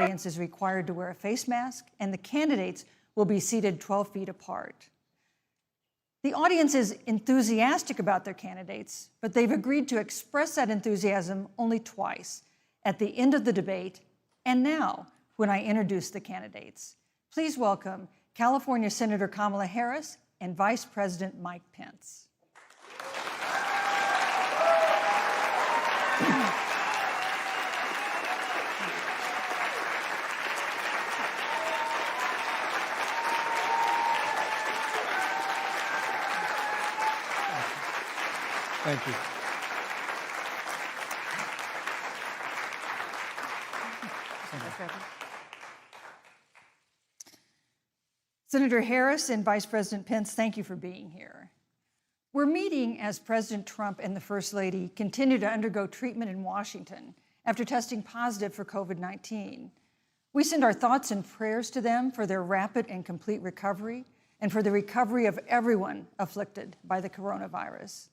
audience is required to wear a face mask, and the candidates will be seated 12 feet apart. The audience is enthusiastic about their candidates, but they've agreed to express that enthusiasm only twice, at the end of the debate and now, when I introduce the candidates. Please welcome California Senator Kamala Harris and Vice President Mike Pence. Thank you. Senator Harris and Vice President Pence, thank you for being here. We're meeting as President Trump and the First Lady continue to undergo treatment in Washington after testing positive for COVID-19. We send our thoughts and prayers to them for their rapid and complete recovery and for the recovery of everyone afflicted by the coronavirus.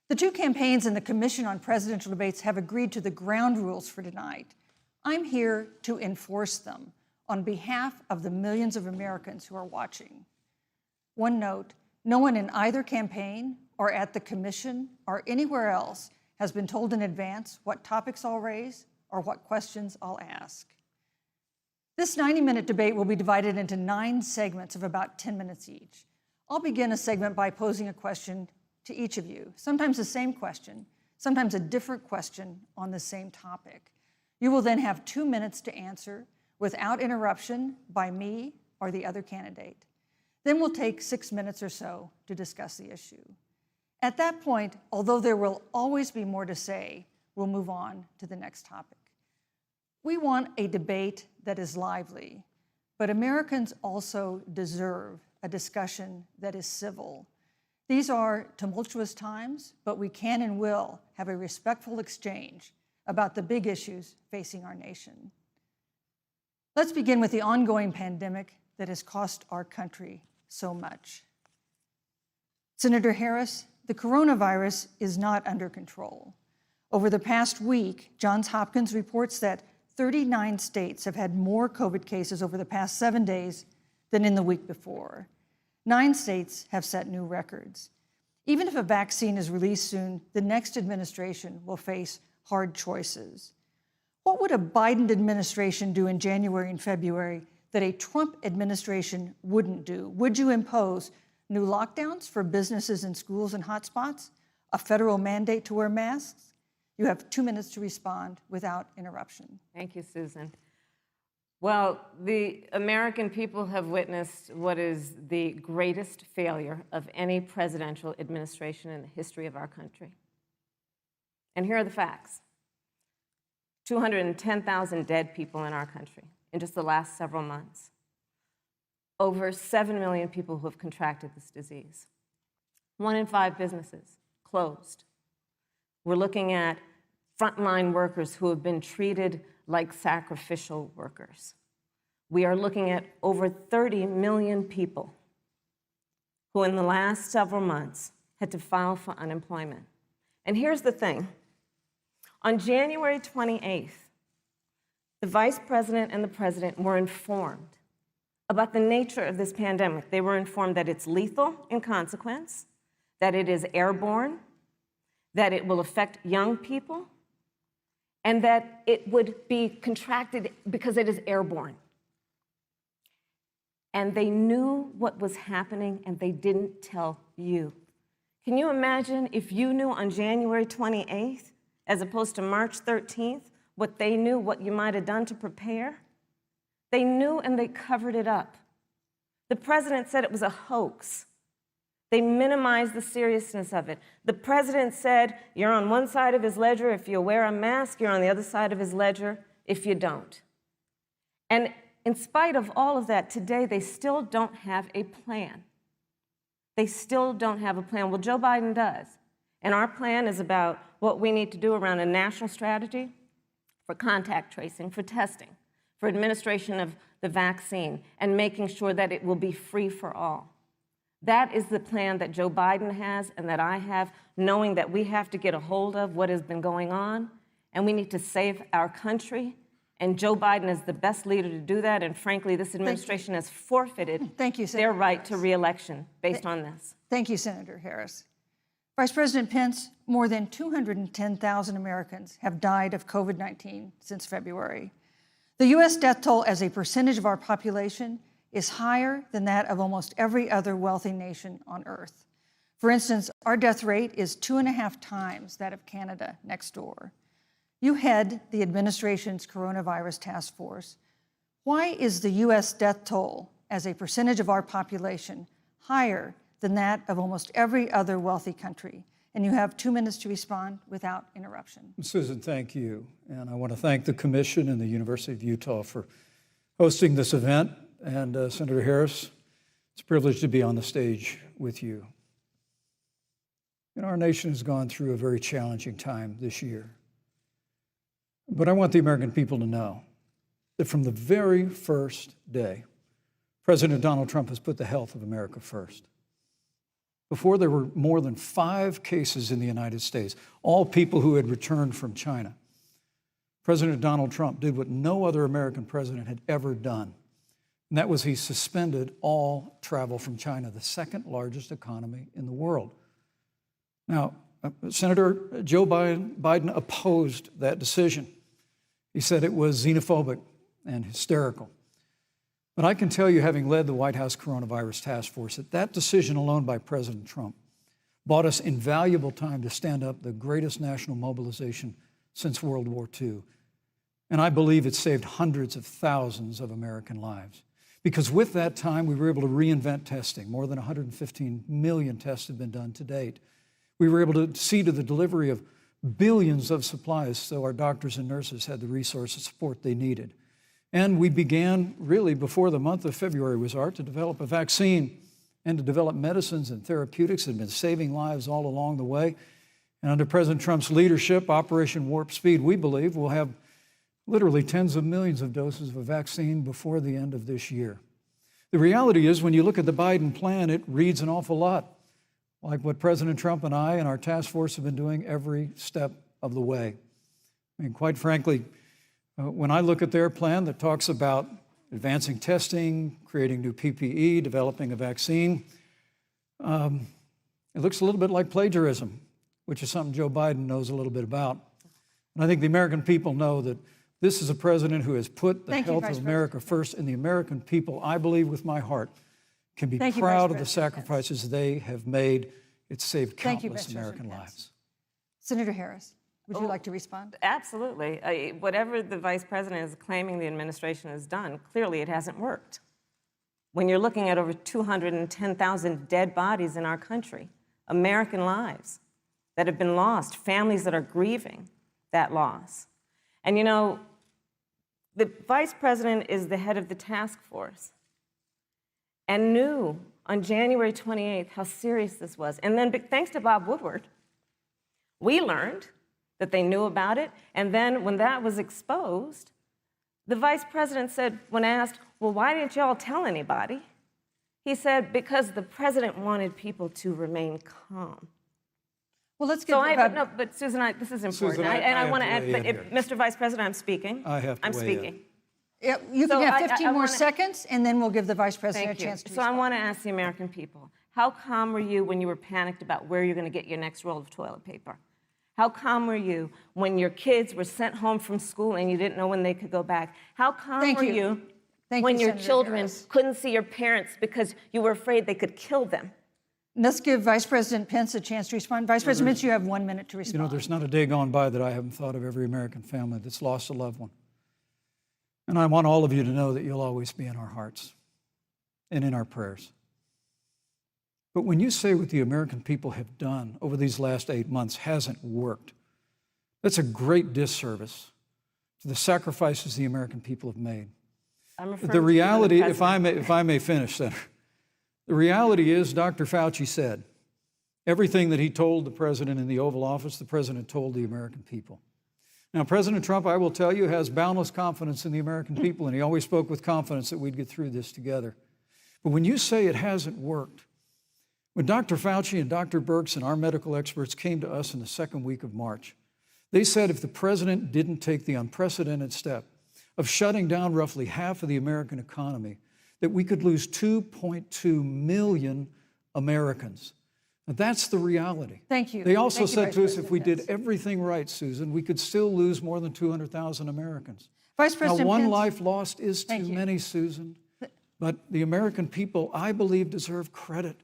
The two campaigns and the Commission on Presidential Debates have agreed to the ground rules for tonight. I'm here to enforce them on behalf of the millions of Americans who are watching. One note, no one in either campaign or at the Commission or anywhere else has been told in advance what topics I'll raise or what questions I'll ask. This 90-minute debate will be divided into 9 segments of about 10 minutes each. I'll begin a segment by posing a question to each of you, sometimes the same question, sometimes a different question on the same topic. You will then have 2 minutes to answer without interruption by me or the other candidate. Then we'll take 6 minutes or so to discuss the issue. At that point, although there will always be more to say, we'll move on to the next topic. We want a debate that is lively, but Americans also deserve a discussion that is civil. These are tumultuous times, but we can and will have a respectful exchange about the big issues facing our nation. Let's begin with the ongoing pandemic that has cost our country so much. Senator Harris, the coronavirus is not under control. Over the past week, Johns Hopkins reports that 39 states have had more COVID cases over the past 7 days than in the week before. 9 states have set new records. Even if a vaccine is released soon, the next administration will face hard choices. What would a Biden administration do in January and February that a Trump administration wouldn't do? Would you impose new lockdowns for businesses and schools and hotspots? A federal mandate to wear masks? You have 2 minutes to respond without interruption. Thank you, Susan. Well, the American people have witnessed what is the greatest failure of any presidential administration in the history of our country. And here are the facts. 210,000 dead people in our country in just the last several months. Over 7 million people who have contracted this disease. 1 in 5 businesses closed. We're looking at frontline workers who have been treated like sacrificial workers. We are looking at over 30 million people who in the last several months had to file for unemployment. And here's the thing. On January 28th, the Vice President and the President were informed about the nature of this pandemic. They were informed that it's lethal in consequence, that it is airborne, that it will affect young people, and that it would be contracted because it is airborne. And they knew what was happening, and they didn't tell you. Can you imagine if you knew on January 28th, as opposed to March 13th, what they knew, what you might have done to prepare? They knew and they covered it up. The president said it was a hoax. They minimized the seriousness of it. The president said, you're on one side of his ledger if you wear a mask, you're on the other side of his ledger if you don't. And in spite of all of that, today they still don't have a plan. They still don't have a plan. Well, Joe Biden does. And our plan is about what we need to do around a national strategy for contact tracing, for testing, for administration of the vaccine, and making sure that it will be free for all. That is the plan that Joe Biden has and that I have, knowing that we have to get a hold of what has been going on, and we need to save our country And Joe Biden is the best leader to do that. And frankly, this administration has forfeited Thank you, their Senator right Harris. to re-election based on this. Thank you, Senator Harris. Vice President Pence, more than 210,000 Americans have died of COVID-19 since February. The U.S. death toll as a percentage of our population is higher than that of almost every other wealthy nation on earth. For instance, our death rate is 2.5 times that of Canada next door. You head the administration's coronavirus task force. Why is the U.S. death toll as a percentage of our population higher than that of almost every other wealthy country? And you have 2 minutes to respond without interruption. Susan, thank you. And I want to thank the Commission and the University of Utah for hosting this event. And Senator Harris, it's a privilege to be on the stage with you. Our nation has gone through a very challenging time this year. But I want the American people to know that from the very first day, President Donald Trump has put the health of America first. Before, there were more than 5 cases in the United States, all people who had returned from China. President Donald Trump did what no other American president had ever done, and that was he suspended all travel from China, the second largest economy in the world. Now, Senator Joe Biden opposed that decision. He said it was xenophobic and hysterical. But I can tell you, having led the White House Coronavirus Task Force, that decision alone by President Trump bought us invaluable time to stand up the greatest national mobilization since World War II. And I believe it saved hundreds of thousands of American lives. Because with that time, we were able to reinvent testing. More than 115 million tests have been done to date. We were able to see to the delivery of billions of supplies so our doctors and nurses had the resources and support they needed. And we began, really, before the month of February was out, to develop a vaccine and to develop medicines and therapeutics that have been saving lives all along the way. And under President Trump's leadership, Operation Warp Speed, we believe we'll have literally tens of millions of doses of a vaccine before the end of this year. The reality is, when you look at the Biden plan, it reads an awful lot like what President Trump and I and our task force have been doing every step of the way. I mean, quite frankly, when I look at their plan that talks about advancing testing, creating new PPE, developing a vaccine, it looks a little bit like plagiarism, which is something Joe Biden knows a little bit about. And I think the American people know that this is a president who has put the health of America first, and the American people, I believe with my heart, can be proud of the sacrifices they have made. It's saved countless American lives. Senator Harris, would you like to respond? Absolutely. Whatever the vice president is claiming the administration has done, clearly it hasn't worked. When you're looking at over 210,000 dead bodies in our country, American lives that have been lost, families that are grieving that loss. And you know, the vice president is the head of the task force and knew on January 28th how serious this was. And then thanks to Bob Woodward, we learned that they knew about it. And then when that was exposed, the vice president said, when asked, well, why didn't y'all tell anybody? He said, because the president wanted people to remain calm. Well, let's get no, but Susan, this is important. Susan, I want to add, but here. Mr. Vice President, I'm speaking. I have to I'm weigh speaking. in. Yeah, you can have 15 more wanna- seconds, and then we'll give the Vice President Thank a you. chance to So I respond. want to ask the American people, how calm were you when you were panicked about where you're going to get your next roll of toilet paper? How calm were you when your kids were sent home from school and you didn't know when they could go back? How calm Thank were you. you Thank when you, your Senator children Harris. couldn't see your parents because you were afraid they could kill them? Let's give Vice President Pence a chance to respond. Vice President Pence, you have 1 minute to respond. You know, there's not a day gone by that I haven't thought of every American family that's lost a loved one. And I want all of you to know that you'll always be in our hearts and in our prayers. But when you say what the American people have done over these last 8 months hasn't worked, that's a great disservice to the sacrifices the American people have made. I'm referring The to reality, the if I may finish, Senator, the reality is Dr. Fauci said everything that he told the president in the Oval Office, the president told the American people. Now, President Trump, I will tell you, has boundless confidence in the American people, and he always spoke with confidence that we'd get through this together. But when you say it hasn't worked, when Dr. Fauci and Dr. Birx and our medical experts came to us in the second week of March, they said if the president didn't take the unprecedented step of shutting down roughly half of the American economy, that we could lose 2.2 million Americans. Now, that's the reality. Thank you. They also Thank you, said Vice to us, if President we Pence. did everything right, Susan, we could still lose more than 200,000 Americans. Vice Now, President one Pence. life lost is too Thank you. many, Susan. But the American people, I believe, deserve credit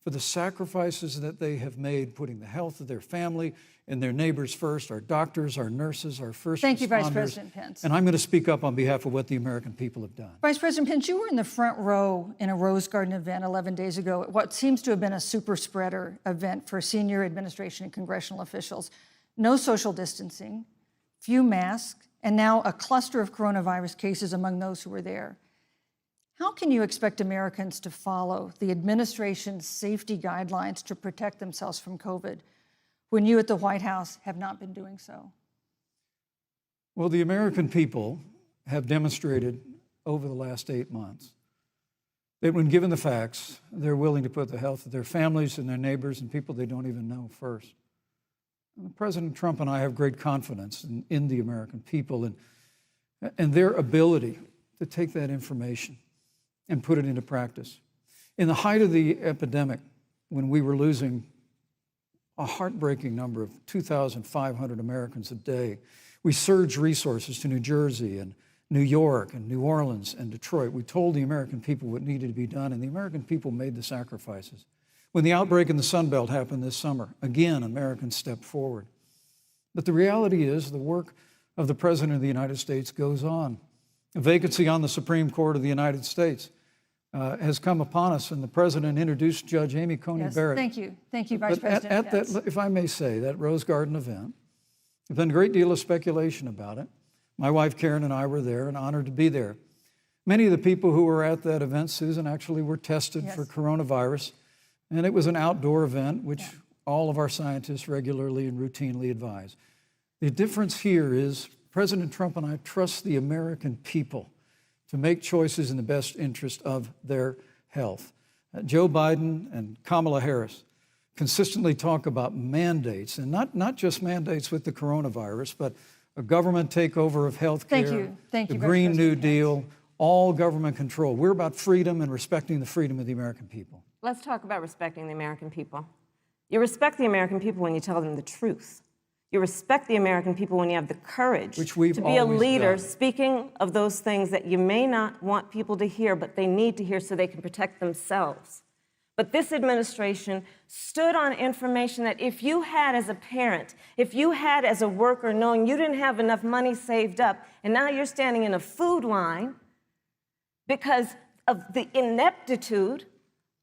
for the sacrifices that they have made, putting the health of their family and their neighbors first, our doctors, our nurses, our first Thank you, Vice responders. President Pence. And I'm going to speak up on behalf of what the American people have done. Vice President Pence, you were in the front row in a Rose Garden event 11 days ago at what seems to have been a super spreader event for senior administration and congressional officials. No social distancing, few masks, and now a cluster of coronavirus cases among those who were there. How can you expect Americans to follow the administration's safety guidelines to protect themselves from COVID when you at the White House have not been doing so? Well, the American people have demonstrated over the last 8 months that when given the facts, they're willing to put the health of their families and their neighbors and people they don't even know first. President Trump and I have great confidence in the American people and their ability to take that information and put it into practice. In the height of the epidemic, when we were losing a heartbreaking number of 2,500 Americans a day, we surged resources to New Jersey and New York and New Orleans and Detroit. We told the American people what needed to be done, and the American people made the sacrifices. When the outbreak in the Sun Belt happened this summer, again, Americans stepped forward. But the reality is the work of the President of the United States goes on. A vacancy on the Supreme Court of the United States has come upon us, and the President introduced Judge Amy Coney Yes, Barrett. thank you. Thank you, Vice But President at Pence. that, if I may say, that Rose Garden event, there's been a great deal of speculation about it. My wife Karen and I were there and honored to be there. Many of the people who were at that event, Susan, actually were tested Yes. for coronavirus, and it was an outdoor event, which all of our scientists regularly and routinely advise. The difference here is President Trump and I trust the American people to make choices in the best interest of their health. Joe Biden and Kamala Harris consistently talk about mandates, and not just mandates with the coronavirus, but a government takeover of health care, Thank you, the Vice Green New President Pence. Deal, all government control. We're about freedom and respecting the freedom of the American people. Let's talk about respecting the American people. You respect the American people when you tell them the truth. You respect the American people when you have the courage Which we've to be a always leader, done. speaking of those things that you may not want people to hear, but they need to hear so they can protect themselves. But this administration stood on information that if you had as a parent, if you had as a worker, knowing you didn't have enough money saved up, and now you're standing in a food line because of the ineptitude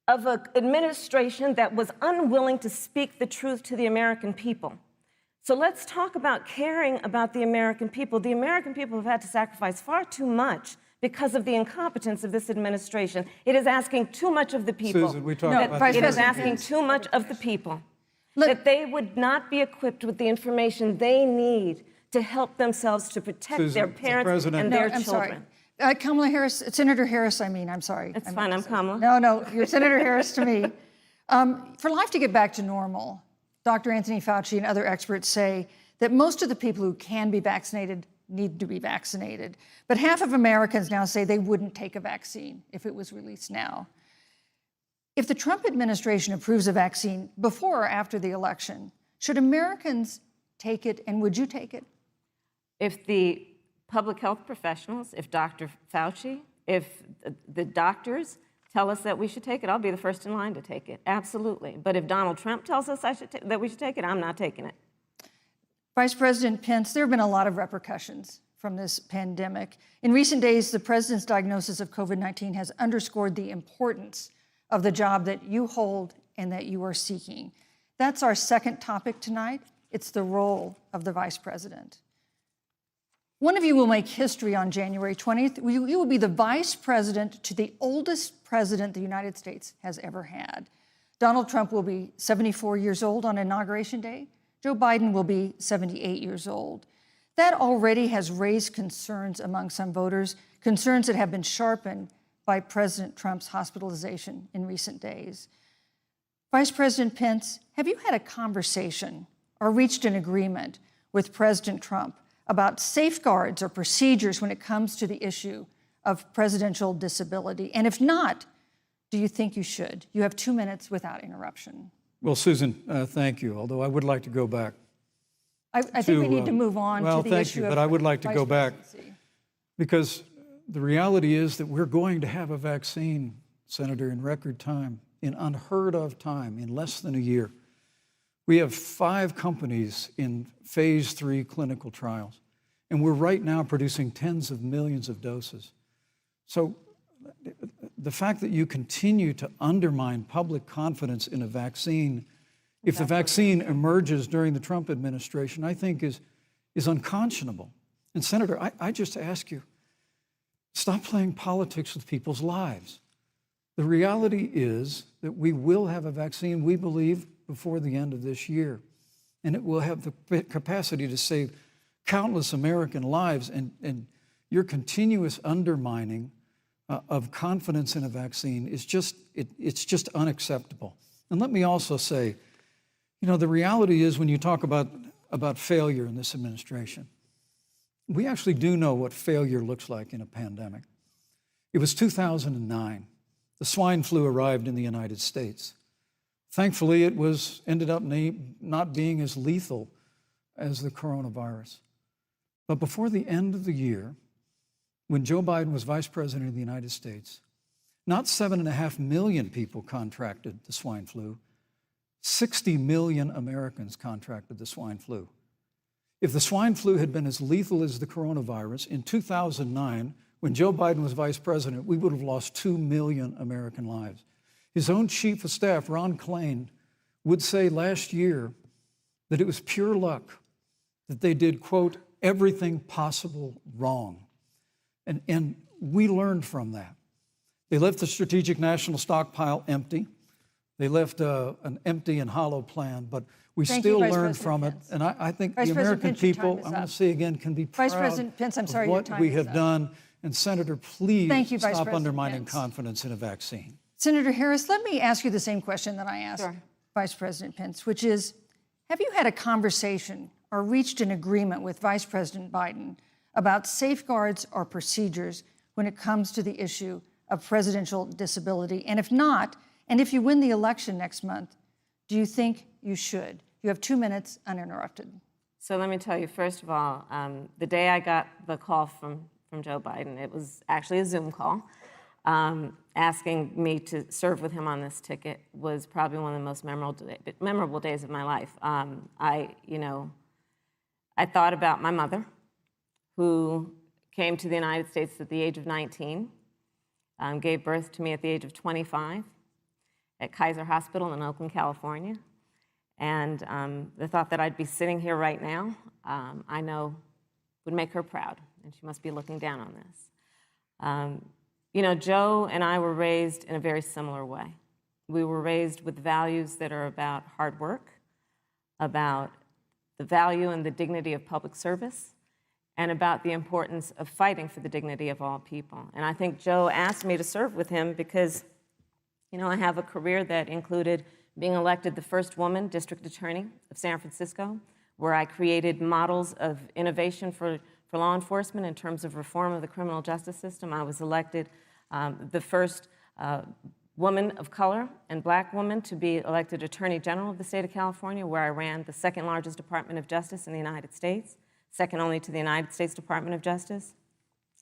of an administration that was unwilling to speak the truth to the American people. So let's talk about caring about the American people. The American people have had to sacrifice far too much because of the incompetence of this administration. It is asking too much of the people. Susan, we talked No, about Vice It is President asking Pence. too much of the people. Look- That they would not be equipped with the information they need to help themselves to protect Susan, their the parents President- and No, their I'm children. sorry. Kamala Harris, Senator Harris, I'm sorry. It's fine, I'm Kamala. No, you're Senator Harris to me. For life to get back to normal, Dr. Anthony Fauci and other experts say that most of the people who can be vaccinated need to be vaccinated. But half of Americans now say they wouldn't take a vaccine if it was released now. If the Trump administration approves a vaccine before or after the election, should Americans take it, and would you take it? If the public health professionals, if Dr. Fauci, if the doctors tell us that we should take it, I'll be the first in line to take it, absolutely. But if Donald Trump tells us that we should take it, I'm not taking it. Vice President Pence, there have been a lot of repercussions from this pandemic. In recent days, the president's diagnosis of COVID-19 has underscored the importance of the job that you hold and that you are seeking. That's our second topic tonight. It's the role of the vice president. One of you will make history on January 20th. You will be the vice president to the oldest president the United States has ever had. Donald Trump will be 74 years old on Inauguration Day. Joe Biden will be 78 years old. That already has raised concerns among some voters, concerns that have been sharpened by President Trump's hospitalization in recent days. Vice President Pence, have you had a conversation or reached an agreement with President Trump about safeguards or procedures when it comes to the issue of presidential disability? And if not, do you think you should? You have 2 minutes without interruption. Well, Susan, thank you, although I would like to go back. I think we need to move on to the issue of Thank you, but I would like to go back vice-presidency. because the reality is that we're going to have a vaccine, Senator, in record time, in unheard of time, in less than a year. We have 5 companies in phase 3 clinical trials, and we're right now producing tens of millions of doses. So the fact that you continue to undermine public confidence in a vaccine, if the vaccine emerges during the Trump administration, I think is unconscionable. And Senator, I just ask you, stop playing politics with people's lives. The reality is that we will have a vaccine, we believe, before the end of this year. And it will have the capacity to save countless American lives. And your continuous undermining of confidence in a vaccine is it's just unacceptable. And let me also say, you know, the reality is when you talk about failure in this administration, we actually do know what failure looks like in a pandemic. It was 2009. The swine flu arrived in the United States. Thankfully, it ended up not being as lethal as the coronavirus. But before the end of the year, when Joe Biden was Vice President of the United States, not 7.5 million people contracted the swine flu. 60 million Americans contracted the swine flu. If the swine flu had been as lethal as the coronavirus, in 2009, when Joe Biden was Vice President, we would have lost 2 million American lives. His own Chief of Staff, Ron Klain, would say last year that it was pure luck that they did, quote, everything possible wrong. And we learned from that. They left the strategic national stockpile empty. They left an empty and hollow plan, but we still learned from it. And I think the American people, I'm going to say again, can be proud of what we have done. And Senator, please stop undermining confidence in a vaccine. Senator Harris, let me ask you the same question that I asked Vice President Pence, which is, have you had a conversation or reached an agreement with Vice President Biden about safeguards or procedures when it comes to the issue of presidential disability? And if not, and if you win the election next month, do you think you should? You have 2 minutes uninterrupted. So let me tell you, first of all, the day I got the call from Joe Biden, it was actually a Zoom call, asking me to serve with him on this ticket was probably one of the most memorable days of my life. I thought about my mother, who came to the United States at the age of 19, gave birth to me at the age of 25 at Kaiser Hospital in Oakland, California. And the thought that I'd be sitting here right now, I know would make her proud, and she must be looking down on this. Joe and I were raised in a very similar way. We were raised with values that are about hard work, about the value and the dignity of public service, and about the importance of fighting for the dignity of all people. And I think Joe asked me to serve with him because, I have a career that included being elected the first woman district attorney of San Francisco, where I created models of innovation for law enforcement in terms of reform of the criminal justice system. I was elected the first woman of color and black woman to be elected Attorney General of the state of California, where I ran the second largest Department of Justice in the United States, second only to the United States Department of Justice.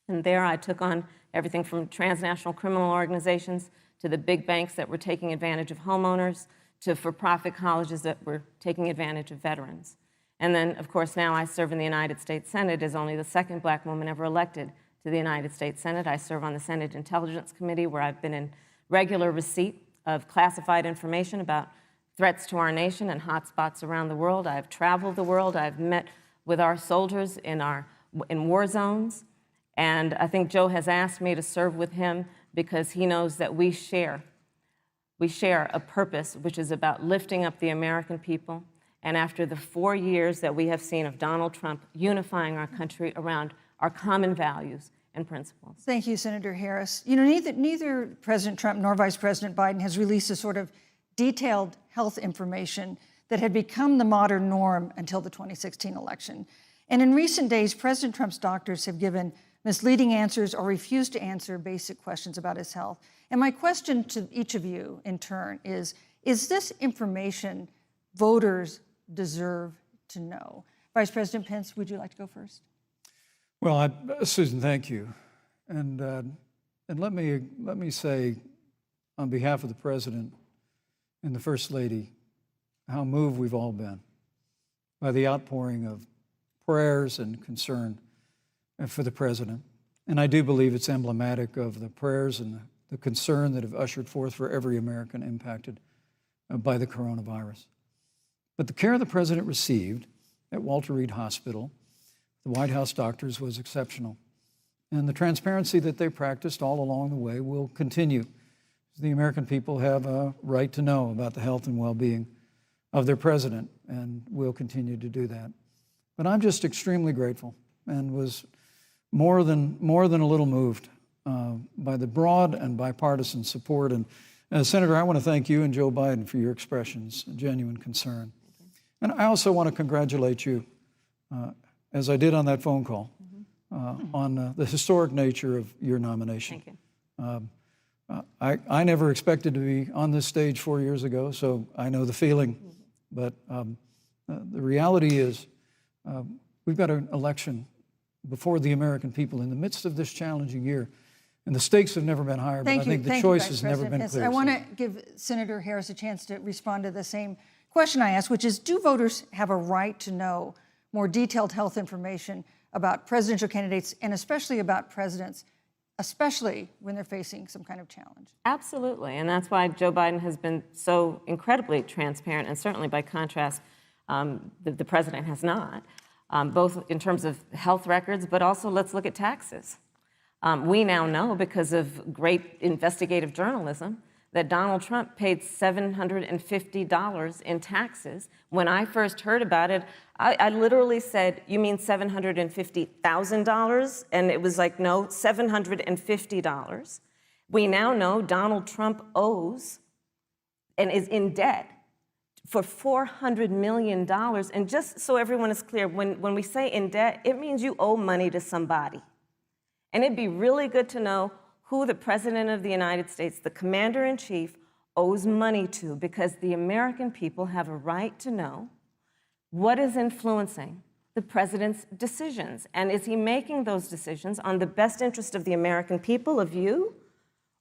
And there I took on everything from transnational criminal organizations to the big banks that were taking advantage of homeowners, to for-profit colleges that were taking advantage of veterans. And then, of course, now I serve in the United States Senate as only the second black woman ever elected to the United States Senate. I serve on the Senate Intelligence Committee, where I've been in regular receipt of classified information about threats to our nation and hotspots around the world. I've traveled the world. I've met with our soldiers in war zones. And I think Joe has asked me to serve with him because he knows that we share a purpose which is about lifting up the American people. And after the 4 years that we have seen of Donald Trump unifying our country around our common values and principles. Thank you, Senator Harris. Neither President Trump nor Vice President Biden has released a sort of detailed health information that had become the modern norm until the 2016 election. And in recent days, President Trump's doctors have given misleading answers or refused to answer basic questions about his health. And my question to each of you in turn is this information voters deserve to know? Vice President Pence, would you like to go first? Well, Susan, thank you. And let me say, on behalf of the President and the First Lady, how moved we've all been by the outpouring of prayers and concern for the President. And I do believe it's emblematic of the prayers and the concern that have ushered forth for every American impacted by the coronavirus. But the care the President received at Walter Reed Hospital, the White House doctors, was exceptional. And the transparency that they practiced all along the way will continue. The American people have a right to know about the health and well-being of their president, and will continue to do that. But I'm just extremely grateful and was more than a little moved by the broad and bipartisan support. And Senator, I want to thank you and Joe Biden for your expressions of genuine concern. And I also want to congratulate you, as I did on that phone call, on the historic nature of your nomination. Thank you. I never expected to be on this stage 4 years ago, so I know the feeling. But the reality is we've got an election before the American people in the midst of this challenging year. And the stakes have never been higher, but I think the choice has never been clearer. I want to give Senator Harris a chance to respond to the same question I asked, which is, do voters have a right to know more detailed health information about presidential candidates and especially about presidents, especially when they're facing some kind of challenge? Absolutely, and that's why Joe Biden has been so incredibly transparent, and certainly by contrast, the president has not, both in terms of health records, but also let's look at taxes. We now know, because of great investigative journalism, that Donald Trump paid $750 in taxes. When I first heard about it, I literally said, "You mean $750,000? And it was like, no, $750. We now know Donald Trump owes and is in debt for $400 million. And just so everyone is clear, when we say in debt, it means you owe money to somebody. And it'd be really good to know who the President of the United States, the Commander-in-Chief, owes money to, because the American people have a right to know what is influencing the President's decisions. And is he making those decisions on the best interest of the American people, of you,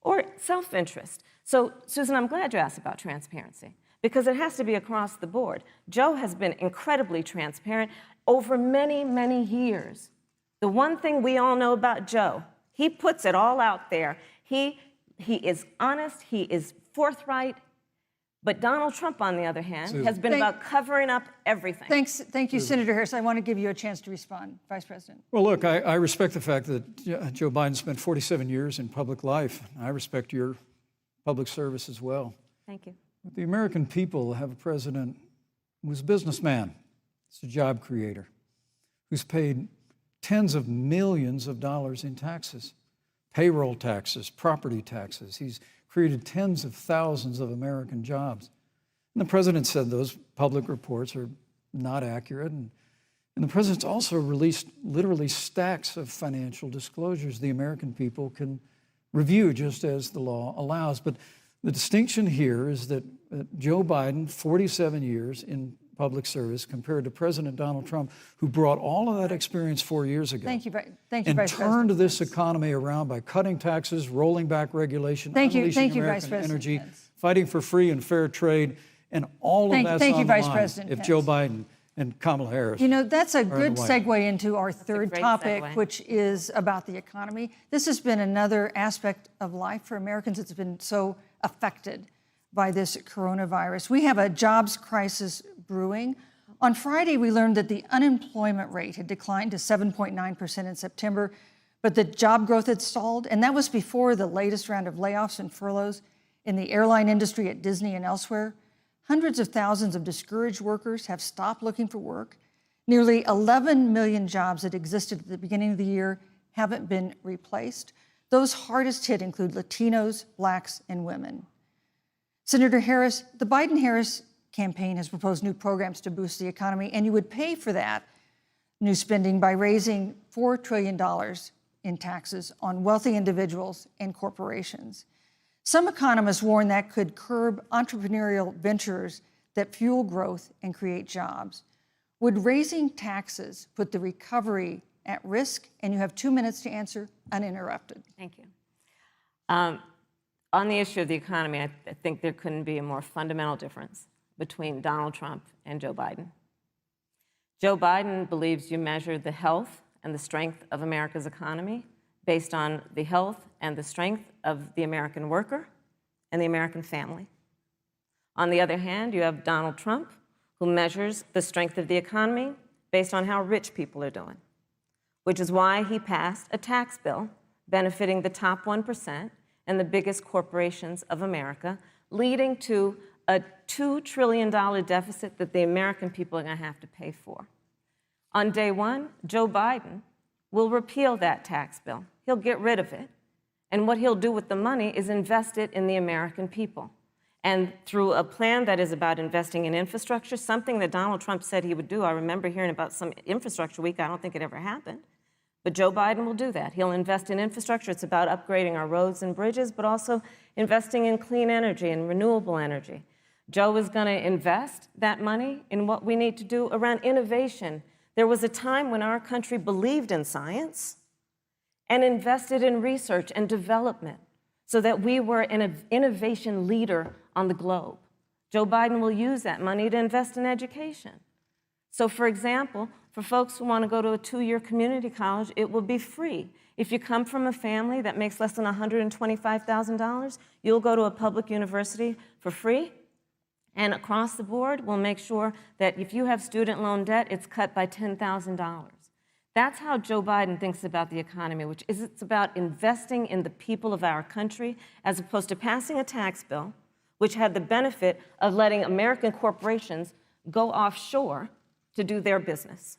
or self-interest? So, Susan, I'm glad you asked about transparency, because it has to be across the board. Joe has been incredibly transparent over many, many years. The one thing we all know about Joe, he puts it all out there. He is honest, he is forthright. But Donald Trump, on the other hand, has been about covering up everything. Thank you, Senator Harris. I want to give you a chance to respond, Vice President. Well, look, I respect the fact that Joe Biden spent 47 years in public life. I respect your public service as well. Thank you. But the American people have a president who's a businessman, he's a job creator, who's paid tens of millions of dollars in taxes, payroll taxes, property taxes. He's created tens of thousands of American jobs. And the president said those public reports are not accurate. And the president's also released literally stacks of financial disclosures the American people can review just as the law allows. But the distinction here is that Joe Biden, 47 years in public service, compared to President Donald Trump, who brought all of that experience 4 years ago. Thank you, Vice and President. turned this economy around by cutting taxes, rolling back regulation, unleashing American energy, fighting for free and fair trade, and all of that's on the line if Joe Biden and Kamala Harris. You know, that's a good segue into our third topic, which is about the economy. This has been another aspect of life for Americans that's been so affected by this coronavirus. We have a jobs crisis brewing. On Friday, we learned that the unemployment rate had declined to 7.9% in September, but the job growth had stalled, and that was before the latest round of layoffs and furloughs in the airline industry at Disney and elsewhere. Hundreds of thousands of discouraged workers have stopped looking for work. Nearly 11 million jobs that existed at the beginning of the year haven't been replaced. Those hardest hit include Latinos, Blacks, and women. Senator Harris, the Biden-Harris campaign has proposed new programs to boost the economy, and you would pay for that new spending by raising $4 trillion in taxes on wealthy individuals and corporations. Some economists warn that could curb entrepreneurial ventures that fuel growth and create jobs. Would raising taxes put the recovery at risk? And you have 2 minutes to answer uninterrupted. Thank you. On the issue of the economy, I think there couldn't be a more fundamental difference between Donald Trump and Joe Biden. Joe Biden believes you measure the health and the strength of America's economy based on the health and the strength of the American worker and the American family. On the other hand, you have Donald Trump, who measures the strength of the economy based on how rich people are doing, which is why he passed a tax bill benefiting the top 1% and the biggest corporations of America, leading to a $2 trillion deficit that the American people are going to have to pay for. On day one, Joe Biden will repeal that tax bill. He'll get rid of it. And what he'll do with the money is invest it in the American people. And through a plan that is about investing in infrastructure, something that Donald Trump said he would do. I remember hearing about some infrastructure week. I don't think it ever happened. But Joe Biden will do that. He'll invest in infrastructure. It's about upgrading our roads and bridges, but also investing in clean energy and renewable energy. Joe is going to invest that money in what we need to do around innovation. There was a time when our country believed in science and invested in research and development so that we were an innovation leader on the globe. Joe Biden will use that money to invest in education. So, for example, for folks who want to go to a 2-year community college, it will be free. If you come from a family that makes less than $125,000, you'll go to a public university for free. And across the board, we'll make sure that if you have student loan debt, it's cut by $10,000. That's how Joe Biden thinks about the economy, which is it's about investing in the people of our country as opposed to passing a tax bill, which had the benefit of letting American corporations go offshore to do their business.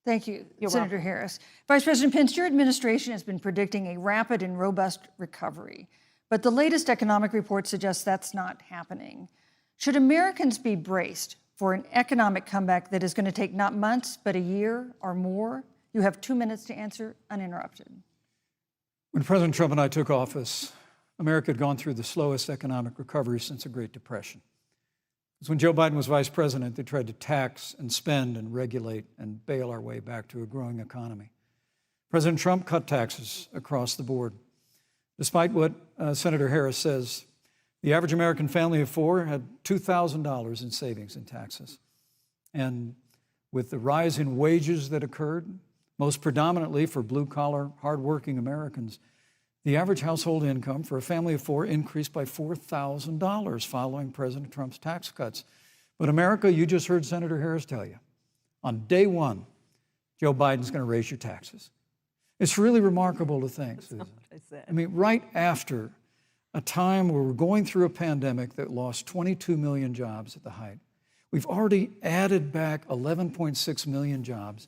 Thank you, You're Senator welcome. Harris. Vice President Pence, your administration has been predicting a rapid and robust recovery, but the latest economic report suggests that's not happening. Should Americans be braced for an economic comeback that is going to take not months, but a year or more? You have 2 minutes to answer uninterrupted. When President Trump and I took office, America had gone through the slowest economic recovery since the Great Depression. Because when Joe Biden was vice president, they tried to tax and spend and regulate and bail our way back to a growing economy. President Trump cut taxes across the board. Despite what Senator Harris says, the average American family of 4 had $2,000 in savings in taxes. And with the rise in wages that occurred, most predominantly for blue-collar, hardworking Americans, the average household income for a family of 4 increased by $4,000 following President Trump's tax cuts. But America, you just heard Senator Harris tell you, on day one, Joe Biden's going to raise your taxes. It's really remarkable to think, Susan. I mean, right after a time where we're going through a pandemic that lost 22 million jobs at the height, we've already added back 11.6 million jobs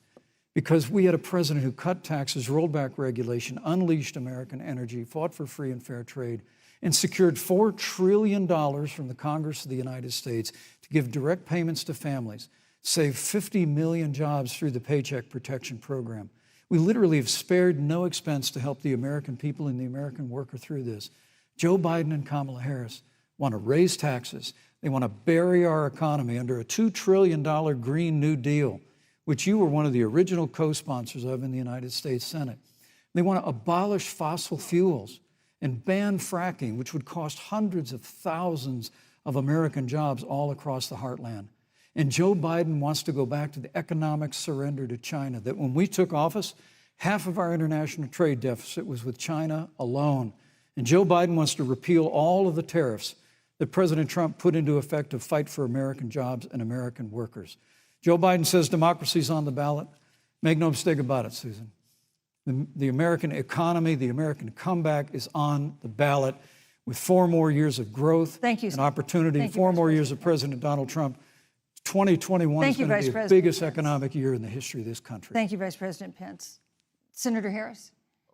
because we had a president who cut taxes, rolled back regulation, unleashed American energy, fought for free and fair trade, and secured $4 trillion from the Congress of the United States to give direct payments to families, saved 50 million jobs through the Paycheck Protection Program. We literally have spared no expense to help the American people and the American worker through this. Joe Biden and Kamala Harris want to raise taxes. They want to bury our economy under a $2 trillion Green New Deal, which you were one of the original co-sponsors of in the United States Senate. They want to abolish fossil fuels and ban fracking, which would cost hundreds of thousands of American jobs all across the heartland. And Joe Biden wants to go back to the economic surrender to China, that when we took office, half of our international trade deficit was with China alone. And Joe Biden wants to repeal all of the tariffs that President Trump put into effect to fight for American jobs and American workers. Joe Biden says democracy's on the ballot. Make no mistake about it, Susan. The American economy, the American comeback is on the ballot with 4 more years of growth and opportunity, 4 more years of President Donald Trump. 2021 is going to be the biggest economic year in the history of this country. Thank you, Vice President Pence. Senator Harris.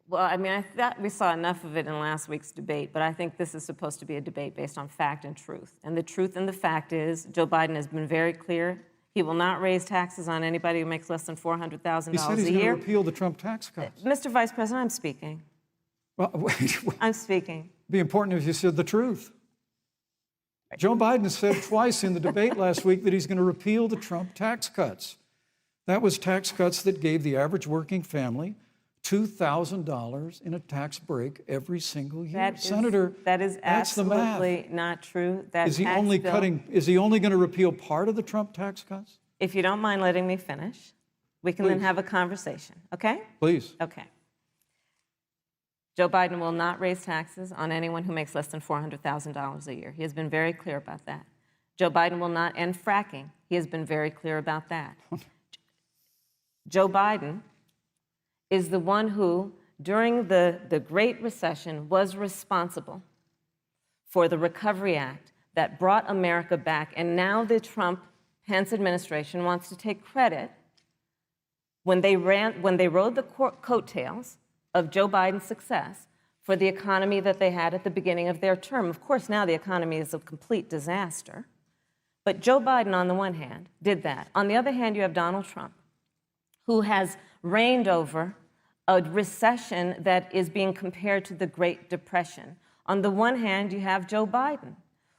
Well, I mean, I thought we saw enough of it in last week's debate, but I think this is supposed to be a debate based on fact and truth. And the truth and the fact is Joe Biden has been very clear He will not raise taxes on anybody who makes less than $400,000 He said a he's going to year. repeal the Trump tax cuts. Mr. Vice President, I'm speaking. Well, wait, I'm speaking. it'd be important if you said the truth. Joe Biden said twice in the debate last week that he's going to repeal the Trump tax cuts. That was tax cuts that gave the average working family $2,000 in a tax break every single year. Senator, that is that's the math. absolutely not true. That Is he tax only bill- is he only going to repeal part of the Trump tax cuts? If you don't mind letting me finish, we can then Please. have a conversation, okay? Please. Okay. Joe Biden will not raise taxes on anyone who makes less than $400,000 a year. He has been very clear about that. Joe Biden will not end fracking. He has been very clear about that. Joe Biden is the one who, during the Great Recession, was responsible for the Recovery Act that brought America back. And now the Trump-Pence administration wants to take credit when they rode the coattails of Joe Biden's success for the economy that they had at the beginning of their term. Of course, now the economy is a complete disaster. But Joe Biden, on the one hand, did that. On the other hand, you have Donald Trump, who has reigned over a recession that is being compared to the Great Depression. On the one hand, you have Joe Biden,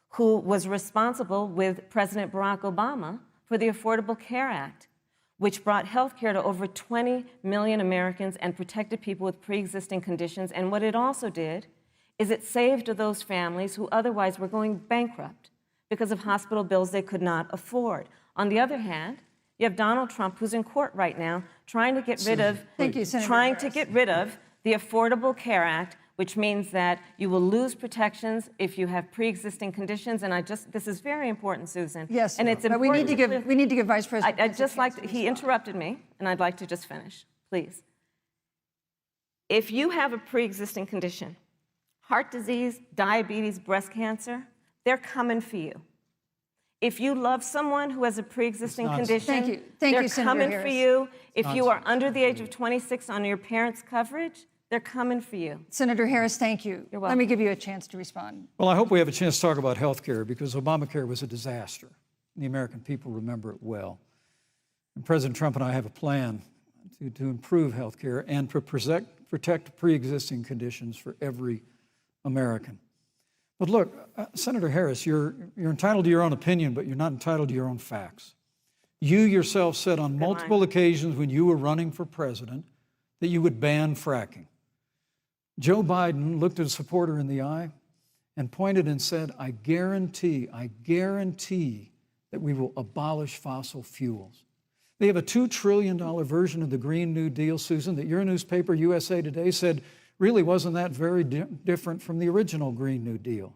who was responsible with President Barack Obama for the Affordable Care Act, which brought health care to over 20 million Americans and protected people with pre-existing conditions. And what it also did is it saved those families who otherwise were going bankrupt because of hospital bills they could not afford. On the other hand, you have Donald Trump, who's in court right now, trying to get rid of the Affordable Care Act, which means that you will lose protections if you have pre-existing conditions. And this is very important, Susan. Yes, and it's but we need to give Vice President. I'd just like to, he interrupted me, and I'd like to just finish, please. If you have a pre-existing condition, heart disease, diabetes, breast cancer, they're coming for you. If you love someone who has a pre-existing condition, they're coming for you. If you are under the age of 26 on your parents' coverage, they're coming for you. Senator Harris, thank you. You're welcome. Let me give you a chance to respond. Well, I hope we have a chance to talk about health care because Obamacare was a disaster. The American people remember it well. And President Trump and I have a plan to improve health care and to protect pre-existing conditions for every American. But look, Senator Harris, you're entitled to your own opinion, but you're not entitled to your own facts. You yourself said on multiple occasions when you were running for president that you would ban fracking. Joe Biden looked at a supporter in the eye and pointed and said, I guarantee that we will abolish fossil fuels. They have a $2 trillion version of the Green New Deal, Susan, that your newspaper, USA Today, said really wasn't that very different from the original Green New Deal.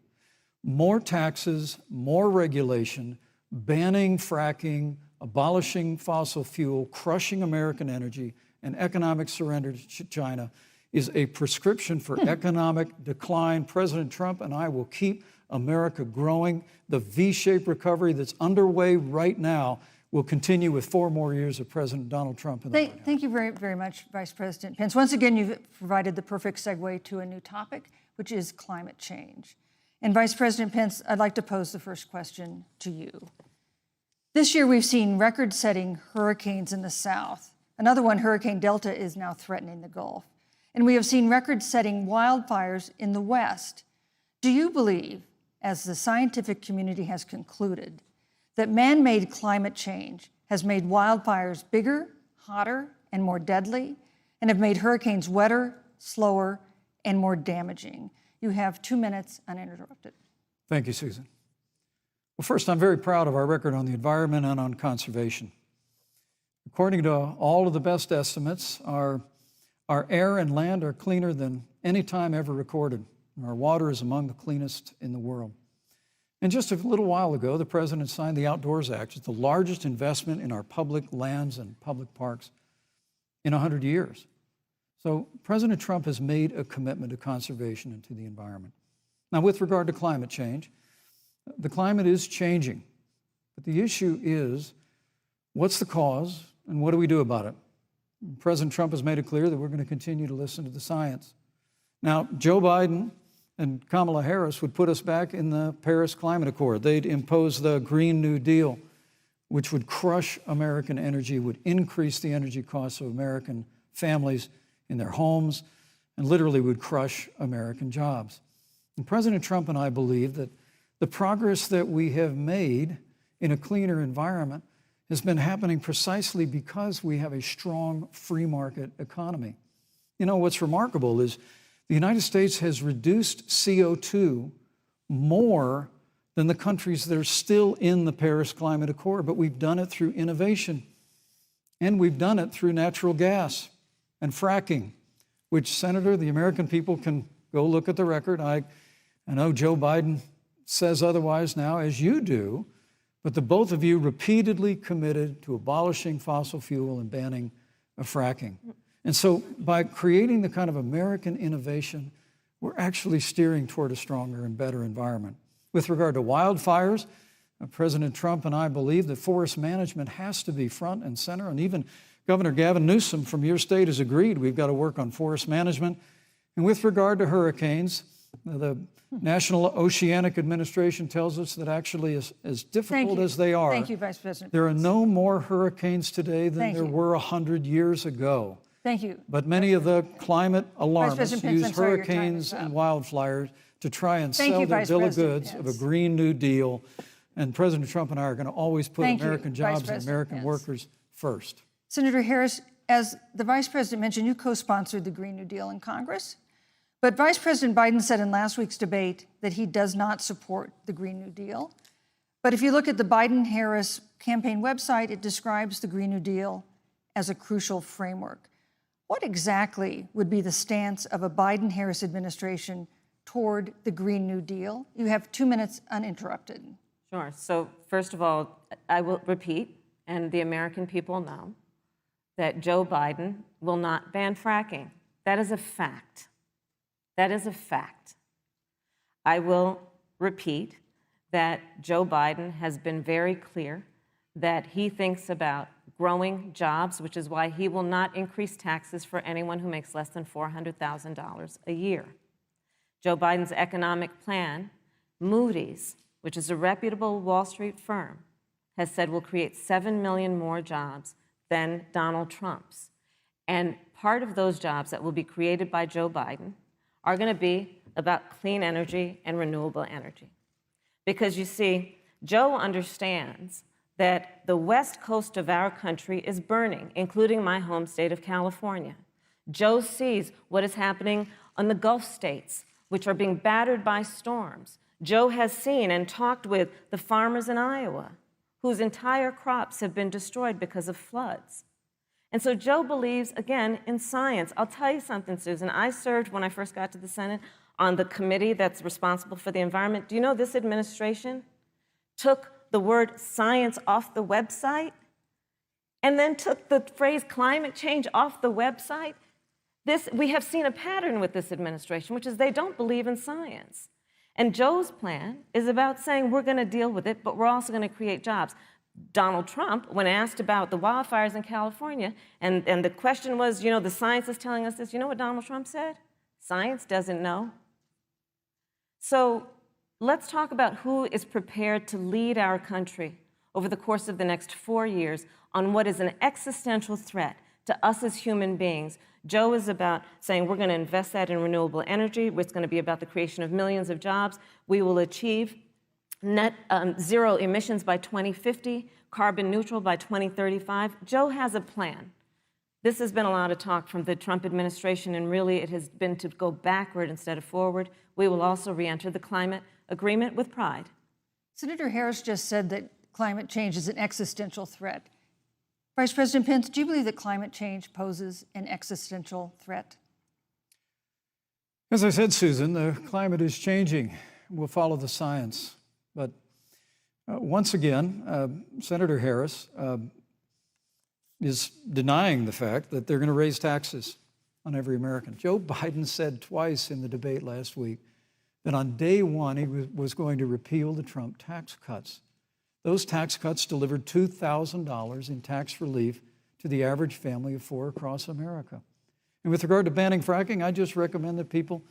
More taxes, more regulation, banning fracking, abolishing fossil fuel, crushing American energy, and economic surrender to China is a prescription for economic decline. President Trump and I will keep America growing. The V-shaped recovery that's underway right now will continue with 4 more years of President Donald Trump in the White House. Thank you very, very much, Vice President Pence. Once again, you've provided the perfect segue to a new topic, which is climate change. And Vice President Pence, I'd like to pose the first question to you. This year, we've seen record-setting hurricanes in the South. Another one, Hurricane Delta, is now threatening the Gulf. And we have seen record-setting wildfires in the West. Do you believe, as the scientific community has concluded, that man-made climate change has made wildfires bigger, hotter, and more deadly, and have made hurricanes wetter, slower, and more damaging? You have 2 minutes uninterrupted. Thank you, Susan. Well, first, I'm very proud of our record on the environment and on conservation. According to all of the best estimates, our air and land are cleaner than any time ever recorded. And our water is among the cleanest in the world. And just a little while ago, the President signed the Outdoors Act. It's the largest investment in our public lands and public parks in 100 years. So President Trump has made a commitment to conservation and to the environment. Now, with regard to climate change, the climate is changing. But the issue is, what's the cause and what do we do about it? President Trump has made it clear that we're going to continue to listen to the science. Now, Joe Biden and Kamala Harris would put us back in the Paris Climate Accord. They'd impose the Green New Deal. which would crush American energy, would increase the energy costs of American families in their homes, and literally would crush American jobs. And President Trump and I believe that the progress that we have made in a cleaner environment has been happening precisely because we have a strong free market economy. You know, what's remarkable is the United States has reduced CO2 more than the countries that are still in the Paris Climate Accord, but we've done it through innovation, and we've done it through natural gas and fracking, which, Senator, the American people can go look at the record. I know Joe Biden says otherwise now, as you do, but the both of you repeatedly committed to abolishing fossil fuel and banning fracking. And so by creating the kind of American innovation, we're actually steering toward a stronger and better environment. With regard to wildfires, President Trump and I believe that forest management has to be front and center, and even Governor Gavin Newsom from your state has agreed we've got to work on forest management. And with regard to hurricanes, the National Oceanic Administration tells us that actually as difficult as they are, Thank you, Vice President. There are no more hurricanes today than there were 100 years ago. Thank you. But many of the climate alarmists use sorry, hurricanes and wildfires to try and sell their bill of goods of a Green New Deal. And President Trump and I are going to always put American jobs and American workers first. Senator Harris, as the Vice President mentioned, you co-sponsored the Green New Deal in Congress. But Vice President Biden said in last week's debate that he does not support the Green New Deal. But if you look at the Biden-Harris campaign website, it describes the Green New Deal as a crucial framework. What exactly would be the stance of a Biden-Harris administration toward the Green New Deal? You have 2 minutes uninterrupted. Sure. So first of all, I will repeat, and the American people know, that Joe Biden will not ban fracking. That is a fact. That is a fact. I will repeat that Joe Biden has been very clear that he thinks about growing jobs, which is why he will not increase taxes for anyone who makes less than $400,000 a year. Joe Biden's economic plan, Moody's, which is a reputable Wall Street firm, has said will create 7 million more jobs than Donald Trump's. And part of those jobs that will be created by Joe Biden are going to be about clean energy and renewable energy. Because you see, Joe understands that the west coast of our country is burning, including my home state of California. Joe sees what is happening on the Gulf states, which are being battered by storms. Joe has seen and talked with the farmers in Iowa, whose entire crops have been destroyed because of floods. And so Joe believes, again, in science. I'll tell you something, Susan. I served, when I first got to the Senate, on the committee that's responsible for the environment. Do you know this administration took the word science off the website and then took the phrase climate change off the website? We have seen a pattern with this administration, which is they don't believe in science. And Joe's plan is about saying we're going to deal with it, but we're also going to create jobs. Donald Trump, when asked about the wildfires in California, and the question was, you know, the science is telling us this, you know what Donald Trump said? Science doesn't know. So let's talk about who is prepared to lead our country over the course of the next 4 years on what is an existential threat to us as human beings. Joe is about saying we're going to invest that in renewable energy. It's going to be about the creation of millions of jobs. We will achieve net zero emissions by 2050, carbon neutral by 2035. Joe has a plan. This has been a lot of talk from the Trump administration, and really it has been to go backward instead of forward. We will also re-enter the climate agreement with pride. Senator Harris just said that climate change is an existential threat. Vice President Pence, do you believe that climate change poses an existential threat? As I said, Susan, the climate is changing. We'll follow the science. But once again, Senator Harris is denying the fact that they're going to raise taxes on every American. Joe Biden said twice in the debate last week that on day one he was going to repeal the Trump tax cuts. Those tax cuts delivered $2,000 in tax relief to the average family of four across America. And with regard to banning fracking, I just recommend that people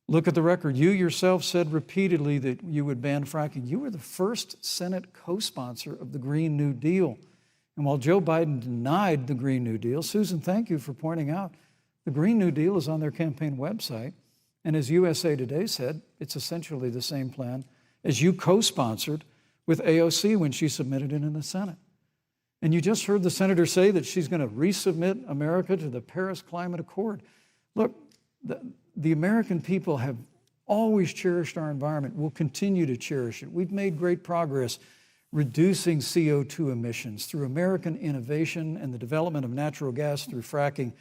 Look at the record. You yourself said repeatedly that you would ban fracking. You were the first Senate co-sponsor of the Green New Deal. And while Joe Biden denied the Green New Deal, Susan, thank you for pointing out, the Green New Deal is on their campaign website. And as USA Today said, it's essentially the same plan as you co-sponsored with AOC when she submitted it in the Senate. And you just heard the senator say that she's going to resubmit America to the Paris Climate Accord. Look, the American people have always cherished our environment. We'll continue to cherish it. We've made great progress reducing CO2 emissions through American innovation and the development of natural gas through fracking.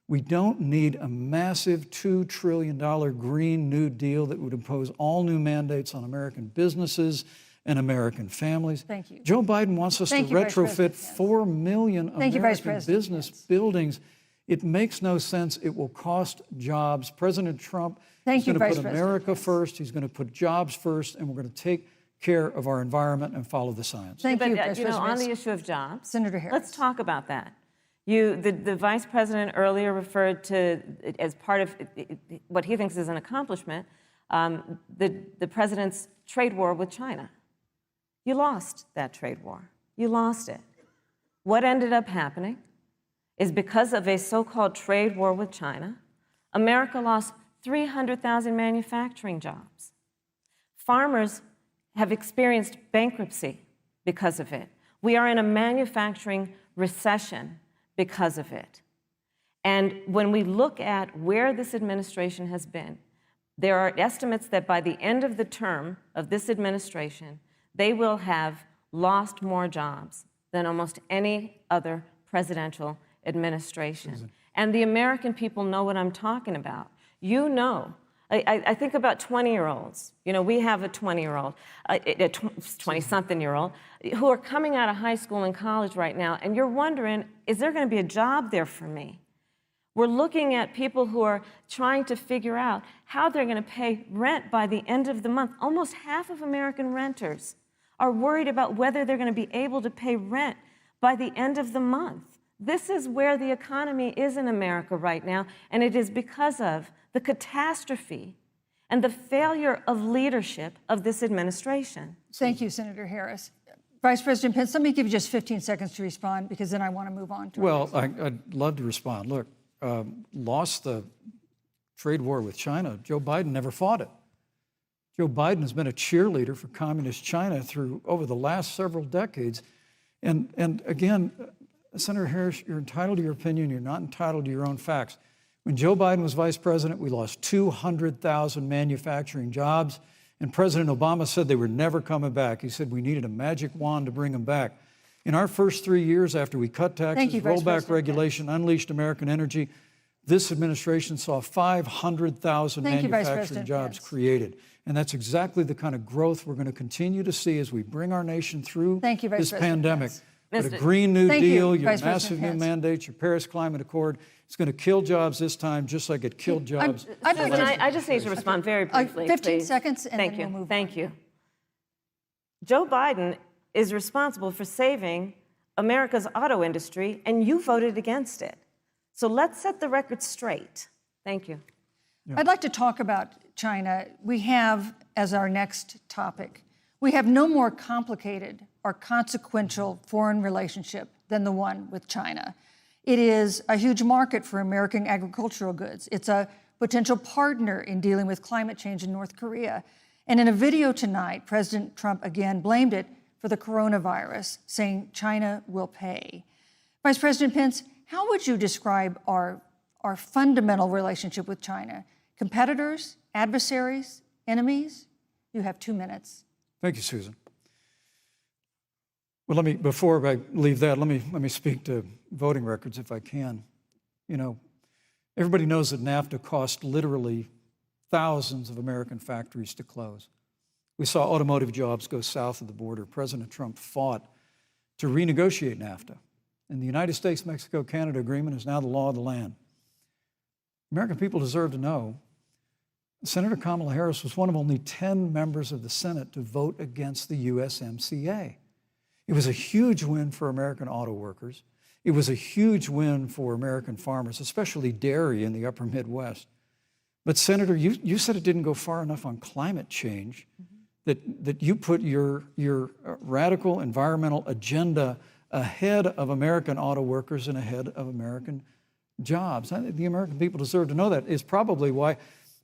We don't need a massive $2 trillion Green New Deal that would impose all new mandates on American businesses and American families. Thank you. Joe Biden wants us to retrofit 4 million American business buildings. It makes no sense. It will cost jobs. President Trump is going to put America first. He's going to put jobs first, and we're going to take care of our environment and follow the science. Thank you, you know, on the issue of jobs, Senator Harris. Let's talk about that. The vice president earlier referred to, as part of what he thinks is an accomplishment, the president's trade war with China. You lost that trade war. You lost it. What ended up happening is because of a so-called trade war with China, America lost 300,000 manufacturing jobs. Farmers have experienced bankruptcy because of it. We are in a manufacturing recession because of it. And when we look at where this administration has been, there are estimates that by the end of the term of this administration, they will have lost more jobs than almost any other presidential administration. And the American people know what I'm talking about. You know, I think about 20-year-olds. You know, we have a 20-year-old, a 20-something-year-old, who are coming out of high school and college right now, and you're wondering, is there going to be a job there for me? We're looking at people who are trying to figure out how they're going to pay rent by the end of the month. Almost half of American renters are worried about whether they're going to be able to pay rent by the end of the month. This is where the economy is in America right now, and it is because of the catastrophe and the failure of leadership of this administration. Thank you, Senator Harris. Vice President Pence, let me give you just 15 seconds to respond, because then I want to move on to Well, I'd love to respond. Look, lost the trade war with China. Joe Biden never fought it. Joe Biden has been a cheerleader for communist China over the last several decades. And again, Senator Harris, you're entitled to your opinion. You're not entitled to your own facts. When Joe Biden was vice president, we lost 200,000 manufacturing jobs, and President Obama said they were never coming back. He said we needed a magic wand to bring them back. In our first 3 years after we cut taxes, rolled back regulation, unleashed American energy, this administration saw 500,000 manufacturing jobs created. And that's exactly the kind of growth we're going to continue to see as we bring our nation through this pandemic. But a Green New Deal, your massive new mandates, your Paris Climate Accord, it's going to kill jobs this time, just like it killed jobs. I just need to respond very briefly. 15 seconds, and then we'll move on. Thank you. Joe Biden is responsible for saving America's auto industry, and you voted against it. So let's set the record straight. Thank you. Yeah. I'd like to talk about China. We have, as our next topic, we have no more complicated or consequential foreign relationship than the one with China. It is a huge market for American agricultural goods. It's a potential partner in dealing with climate change in North Korea. And in a video tonight, President Trump again blamed it for the coronavirus, saying China will pay. Vice President Pence, how would you describe our fundamental relationship with China? Competitors, adversaries, enemies? You have 2 minutes. Thank you, Susan. Well, before I leave that, let me speak to voting records if I can. You know, everybody knows that NAFTA cost literally thousands of American factories to close. We saw automotive jobs go south of the border. President Trump fought to renegotiate NAFTA. And the United States-Mexico-Canada agreement is now the law of the land. American people deserve to know Senator Kamala Harris was one of only 10 members of the Senate to vote against the USMCA. It was a huge win for American auto workers. It was a huge win for American farmers, especially dairy in the upper Midwest. But Senator, you said it didn't go far enough on climate change, that you put your radical environmental agenda ahead of American auto workers and ahead of American jobs. I think the American people deserve to know that. It's probably why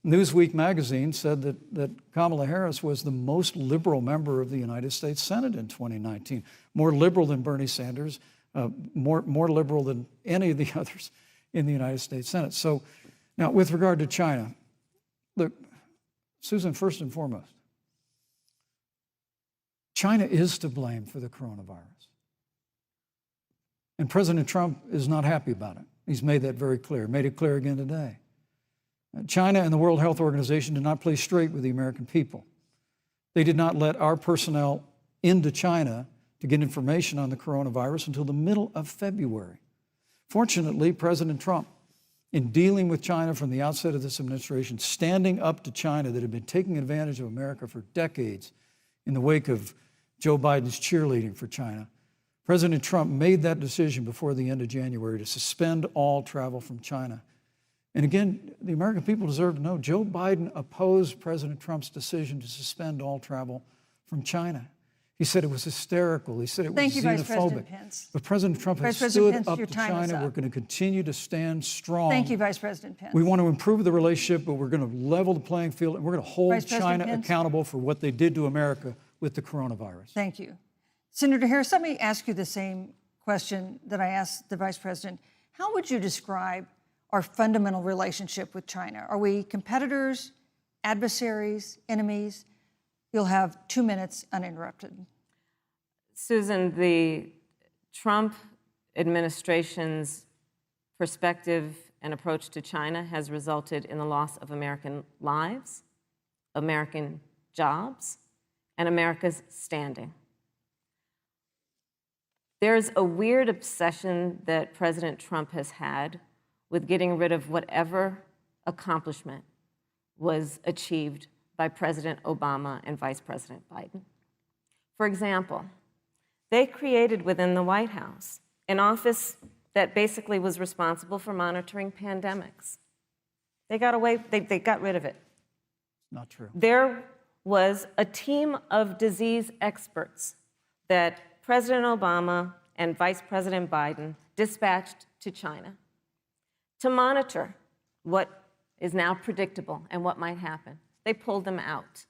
Newsweek magazine said that Kamala Harris was the most liberal member of the United States Senate in 2019, more liberal than Bernie Sanders, more liberal than any of the others in the United States Senate. So now, with regard to China, look, Susan, first and foremost, China is to blame for the coronavirus. And President Trump is not happy about it. He's made that very clear, made it clear again today. China and the World Health Organization did not play straight with the American people. They did not let our personnel into China to get information on the coronavirus until the middle of February. Fortunately, President Trump, in dealing with China from the outset of this administration, standing up to China that had been taking advantage of America for decades in the wake of Joe Biden's cheerleading for China, President Trump made that decision before the end of January to suspend all travel from China. And again, the American people deserve to know Joe Biden opposed President Trump's decision to suspend all travel from China. He said it was hysterical. He said it was Thank you, Vice xenophobic. President Pence. But President Trump has Vice President stood Pence, up your to time is China. up. We're going to continue to stand strong. Thank you, Vice President Pence. We want to improve the relationship, but we're going to level the playing field, and we're going to hold Vice President China Pence. accountable for what they did to America with the coronavirus. Thank you. Senator Harris, let me ask you the same question that I asked the Vice President. How would you describe our fundamental relationship with China? Are we competitors, adversaries, enemies? You'll have 2 minutes uninterrupted. Susan, the Trump administration's perspective and approach to China has resulted in the loss of American lives, American jobs, and America's standing. There's a weird obsession that President Trump has had with getting rid of whatever accomplishment was achieved by President Obama and Vice President Biden. For example, they created within the White House an office that basically was responsible for monitoring pandemics. They got rid of it. Not true. There was a team of disease experts that President Obama and Vice President Biden dispatched to China to monitor what is now predictable and what might happen. They pulled them out.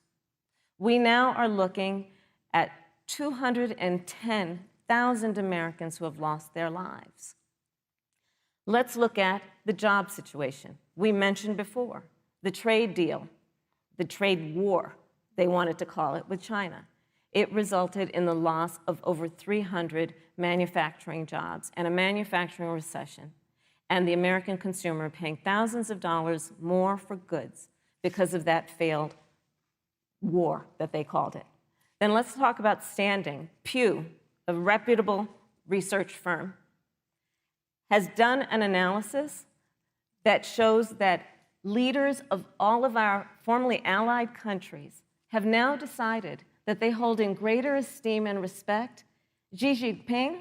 We now are looking at 210,000 Americans who have lost their lives. Let's look at the job situation. We mentioned before the trade deal, the trade war, they wanted to call it, with China. It resulted in the loss of over 300 manufacturing jobs and a manufacturing recession, and the American consumer paying thousands of dollars more for goods because of that failed war that they called it. Then let's talk about standing. Pew, a reputable research firm, has done an analysis that shows that leaders of all of our formerly allied countries have now decided that they hold in greater esteem and respect Xi Jinping,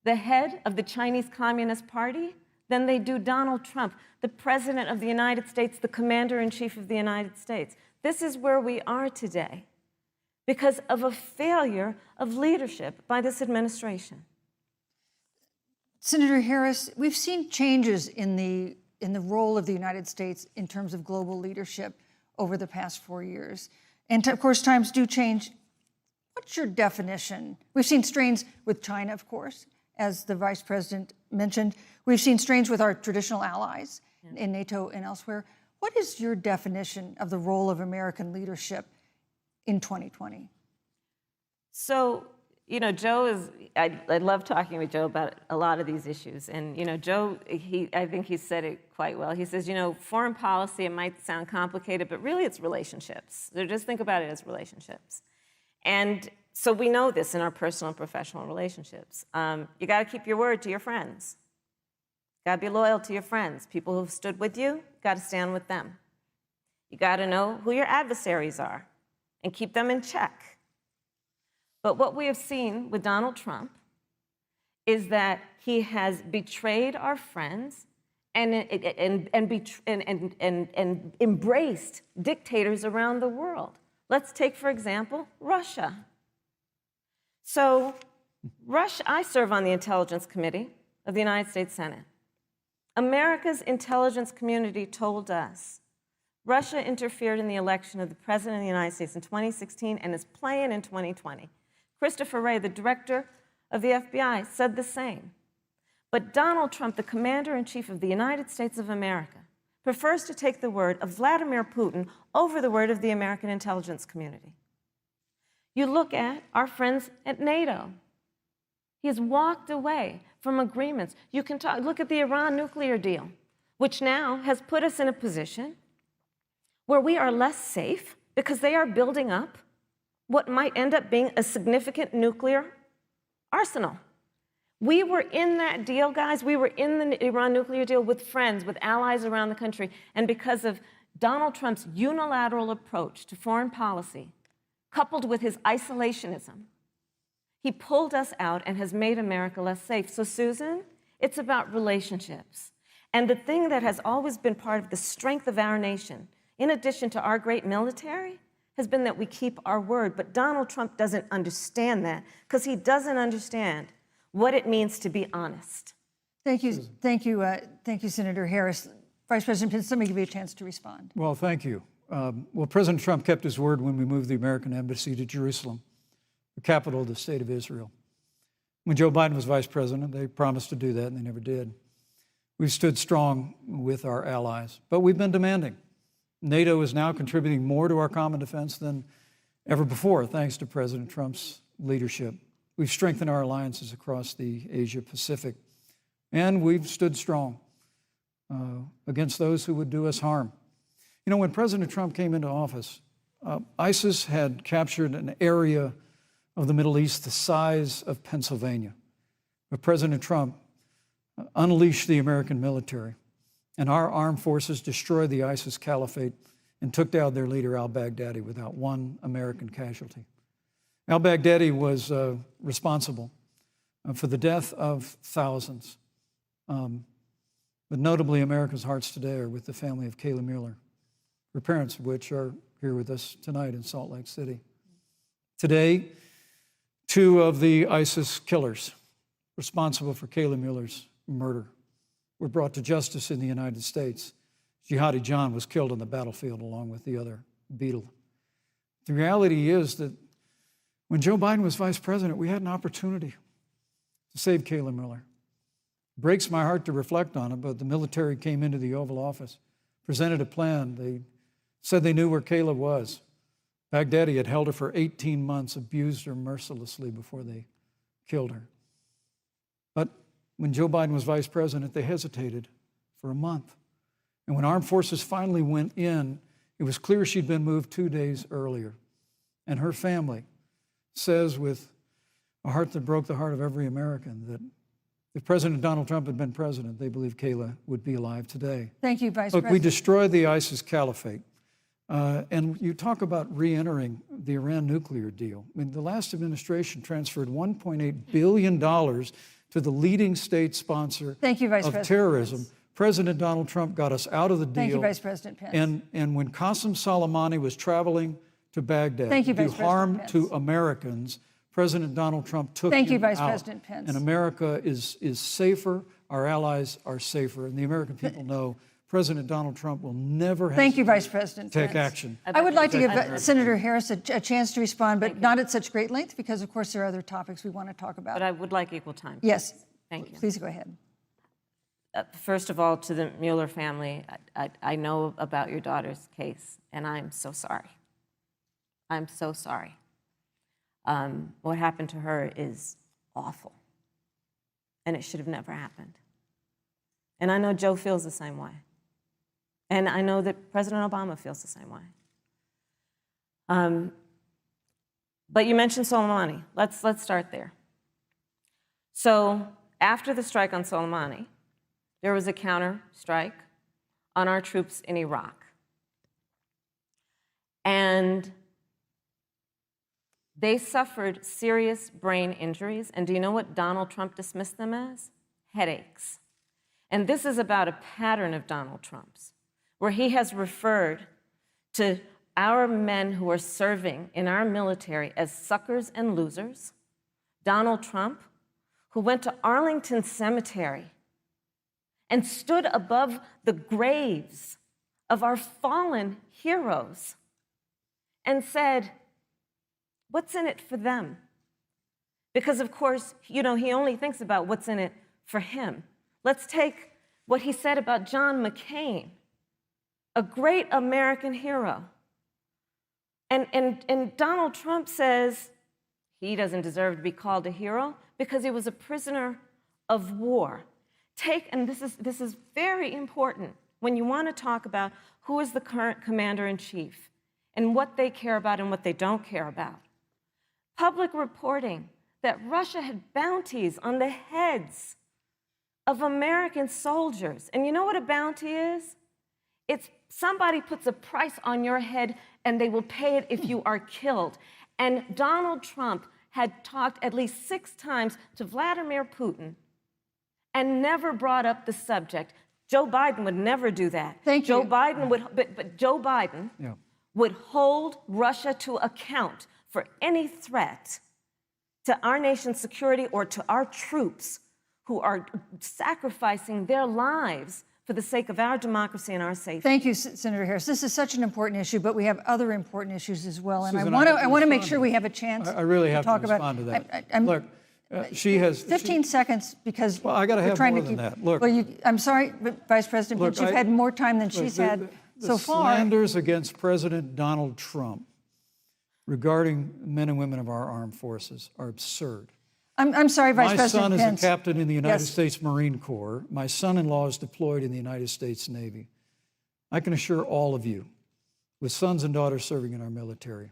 the head of the Chinese Communist Party, than they do Donald Trump, the President of the United States, the Commander-in-Chief of the United States. This is where we are today because of a failure of leadership by this administration. Senator Harris, we've seen changes in the role of the United States in terms of global leadership over the past 4 years. And of course, times do change. What's your definition? We've seen strains with China, of course, as the Vice President mentioned. We've seen strains with our traditional allies in NATO and elsewhere. What is your definition of the role of American leadership in 2020? So, Joe I love talking with Joe about a lot of these issues. And, Joe, I think he said it quite well. He says, foreign policy, it might sound complicated, but really it's relationships. So just think about it as relationships. And so we know this in our personal and professional relationships. You got to keep your word to your friends. Got to be loyal to your friends. People who've stood with you, got to stand with them. You got to know who your adversaries are and keep them in check. But what we have seen with Donald Trump is that he has betrayed our friends and embraced dictators around the world. Let's take, for example, Russia. So Russia, I serve on the Intelligence Committee of the United States Senate. America's intelligence community told us Russia interfered in the election of the President of the United States in 2016 and is playing in 2020. Christopher Wray, the director of the FBI, said the same. But Donald Trump, the commander-in-chief of the United States of America, prefers to take the word of Vladimir Putin over the word of the American intelligence community. You look at our friends at NATO. He has walked away from agreements. You can look at the Iran nuclear deal, which now has put us in a position where we are less safe because they are building up what might end up being a significant nuclear arsenal. We were in that deal, guys. We were in the Iran nuclear deal with friends, with allies around the country. And because of Donald Trump's unilateral approach to foreign policy, coupled with his isolationism, he pulled us out and has made America less safe. So, Susan, it's about relationships. And the thing that has always been part of the strength of our nation, in addition to our great military, has been that we keep our word. But Donald Trump doesn't understand that because he doesn't understand what it means to be honest. Thank you, Senator Harris. Vice President Pence, let me give you a chance to respond. Well, thank you. Well, President Trump kept his word when we moved the American embassy to Jerusalem, the capital of the state of Israel. When Joe Biden was vice president, they promised to do that, and they never did. We've stood strong with our allies, but we've been demanding. NATO is now contributing more to our common defense than ever before, thanks to President Trump's leadership. We've strengthened our alliances across the Asia-Pacific, and we've stood strong against those who would do us harm. You know, when President Trump came into office, ISIS had captured an area of the Middle East the size of Pennsylvania. But President Trump unleashed the American military, and our armed forces destroyed the ISIS caliphate and took down their leader, al-Baghdadi, without one American casualty. Al-Baghdadi was responsible for the death of thousands. But notably, America's hearts today are with the family of Kayla Mueller, her parents of which are here with us tonight in Salt Lake City. Today, two of the ISIS killers responsible for Kayla Mueller's murder were brought to justice in the United States. Jihadi John was killed on the battlefield along with the other beetle. The reality is that when Joe Biden was vice president, we had an opportunity to save Kayla Mueller. It breaks my heart to reflect on it, but the military came into the Oval Office, presented a plan. They said they knew where Kayla was. Baghdadi had held her for 18 months, abused her mercilessly before they killed her. But when Joe Biden was vice president, they hesitated for a month. And when armed forces finally went in, it was clear she'd been moved 2 days earlier. And her family says with a heart that broke the heart of every American that if President Donald Trump had been president, they believe Kayla would be alive today. Thank you, Vice Look, President. we destroyed the ISIS caliphate. And you talk about re-entering the Iran nuclear deal. I mean, the last administration transferred $1.8 billion to the leading state sponsor Thank you, Vice of President terrorism. Pence. President Donald Trump got us out of the deal. Thank you, Vice President Pence. And when Qasem Soleimani was traveling to Baghdad Thank you, to do Vice President harm Pence. to Americans, President Donald Trump took Thank you, him Vice out. President Pence. And America is safer, our allies are safer, and the American people know President Donald Trump will never Thank you, hesitate Vice President to take Pence. action. I would like to give Senator Harris a chance to respond, but not at such great length because, of course, there are other topics we want to talk about. But I would like equal time. Yes. Thank you. Please go ahead. First of all, to the Mueller family, I know about your daughter's case, and I'm so sorry. I'm so sorry. What happened to her is awful, and it should have never happened. And I know Joe feels the same way. And I know that President Obama feels the same way. But you mentioned Soleimani. Let's start there. So after the strike on Soleimani, there was a counter strike on our troops in Iraq. And they suffered serious brain injuries. And do you know what Donald Trump dismissed them as? Headaches. And this is about a pattern of Donald Trump's, where he has referred to our men who are serving in our military as suckers and losers. Donald Trump, who went to Arlington Cemetery and stood above the graves of our fallen heroes and said, what's in it for them? Because, of course, he only thinks about what's in it for him. Let's take what he said about John McCain, a great American hero. And Donald Trump says he doesn't deserve to be called a hero because he was a prisoner of war. And this is very important when you want to talk about who is the current commander-in-chief and what they care about and what they don't care about. Public reporting that Russia had bounties on the heads of American soldiers. And you know what a bounty is? It's somebody puts a price on your head and they will pay it if you are killed. And Donald Trump had talked at least 6 times to Vladimir Putin and never brought up the subject. Joe Biden would never do that. Thank you. Joe Biden would, but Joe Biden would hold Russia to account for any threat to our nation's security or to our troops who are sacrificing their lives for the sake of our democracy and our safety. Thank you, Senator Harris. This is such an important issue, but we have other important issues as well. And Susan, I want to make sure we have a chance I really have to talk respond about to that. Look, she has 15 seconds because well, I got to have trying more to than keep, that. Look, well, I'm sorry, but Vice President, look, but you've had more time than she's had so far. The slanders against President Donald Trump regarding men and women of our armed forces are absurd. I'm sorry, Vice My President son Pence. is a captain in the United Yes. States Marine Corps. My son-in-law is deployed in the United States Navy. I can assure all of you, with sons and daughters serving in our military,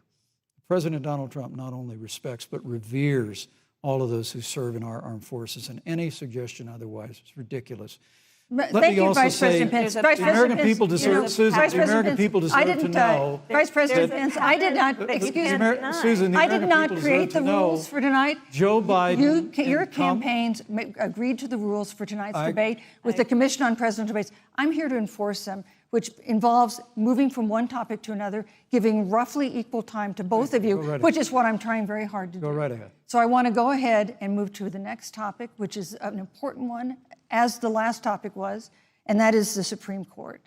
President Donald Trump not only respects but reveres all of those who serve in our armed forces, and any suggestion otherwise is ridiculous. Thank you, Vice President Pence. Vice the American President people Pence, deserve, Susan, Vice the American President people Pence, I deserve to didn't, know. Vice President there's a Pence, I did not, pattern excuse that me, you can't Susan, the I American did not people create deserve the to know rules for tonight. Joe Biden Your and campaigns agreed to the rules for tonight's debate with the Commission on Presidential Debates. I'm here to enforce them, which involves moving from one topic to another, giving roughly equal time to both of you, which is what I'm trying very hard to do. Go right ahead. So I want to go ahead and move to the next topic, which is an important one, as the last topic was, and that is the Supreme Court.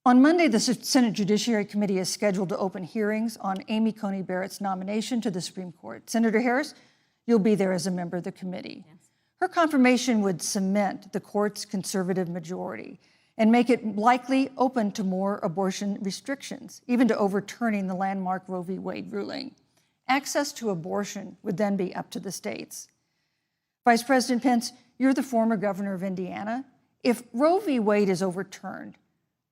On Monday, the Senate Judiciary Committee is scheduled to open hearings on Amy Coney Barrett's nomination to the Supreme Court. Senator Harris, you'll be there as a member of the committee. Yes. Her confirmation would cement the court's conservative majority and make it likely open to more abortion restrictions, even to overturning the landmark Roe v. Wade ruling. Access to abortion would then be up to the states. Vice President Pence, you're the former governor of Indiana. If Roe v. Wade is overturned,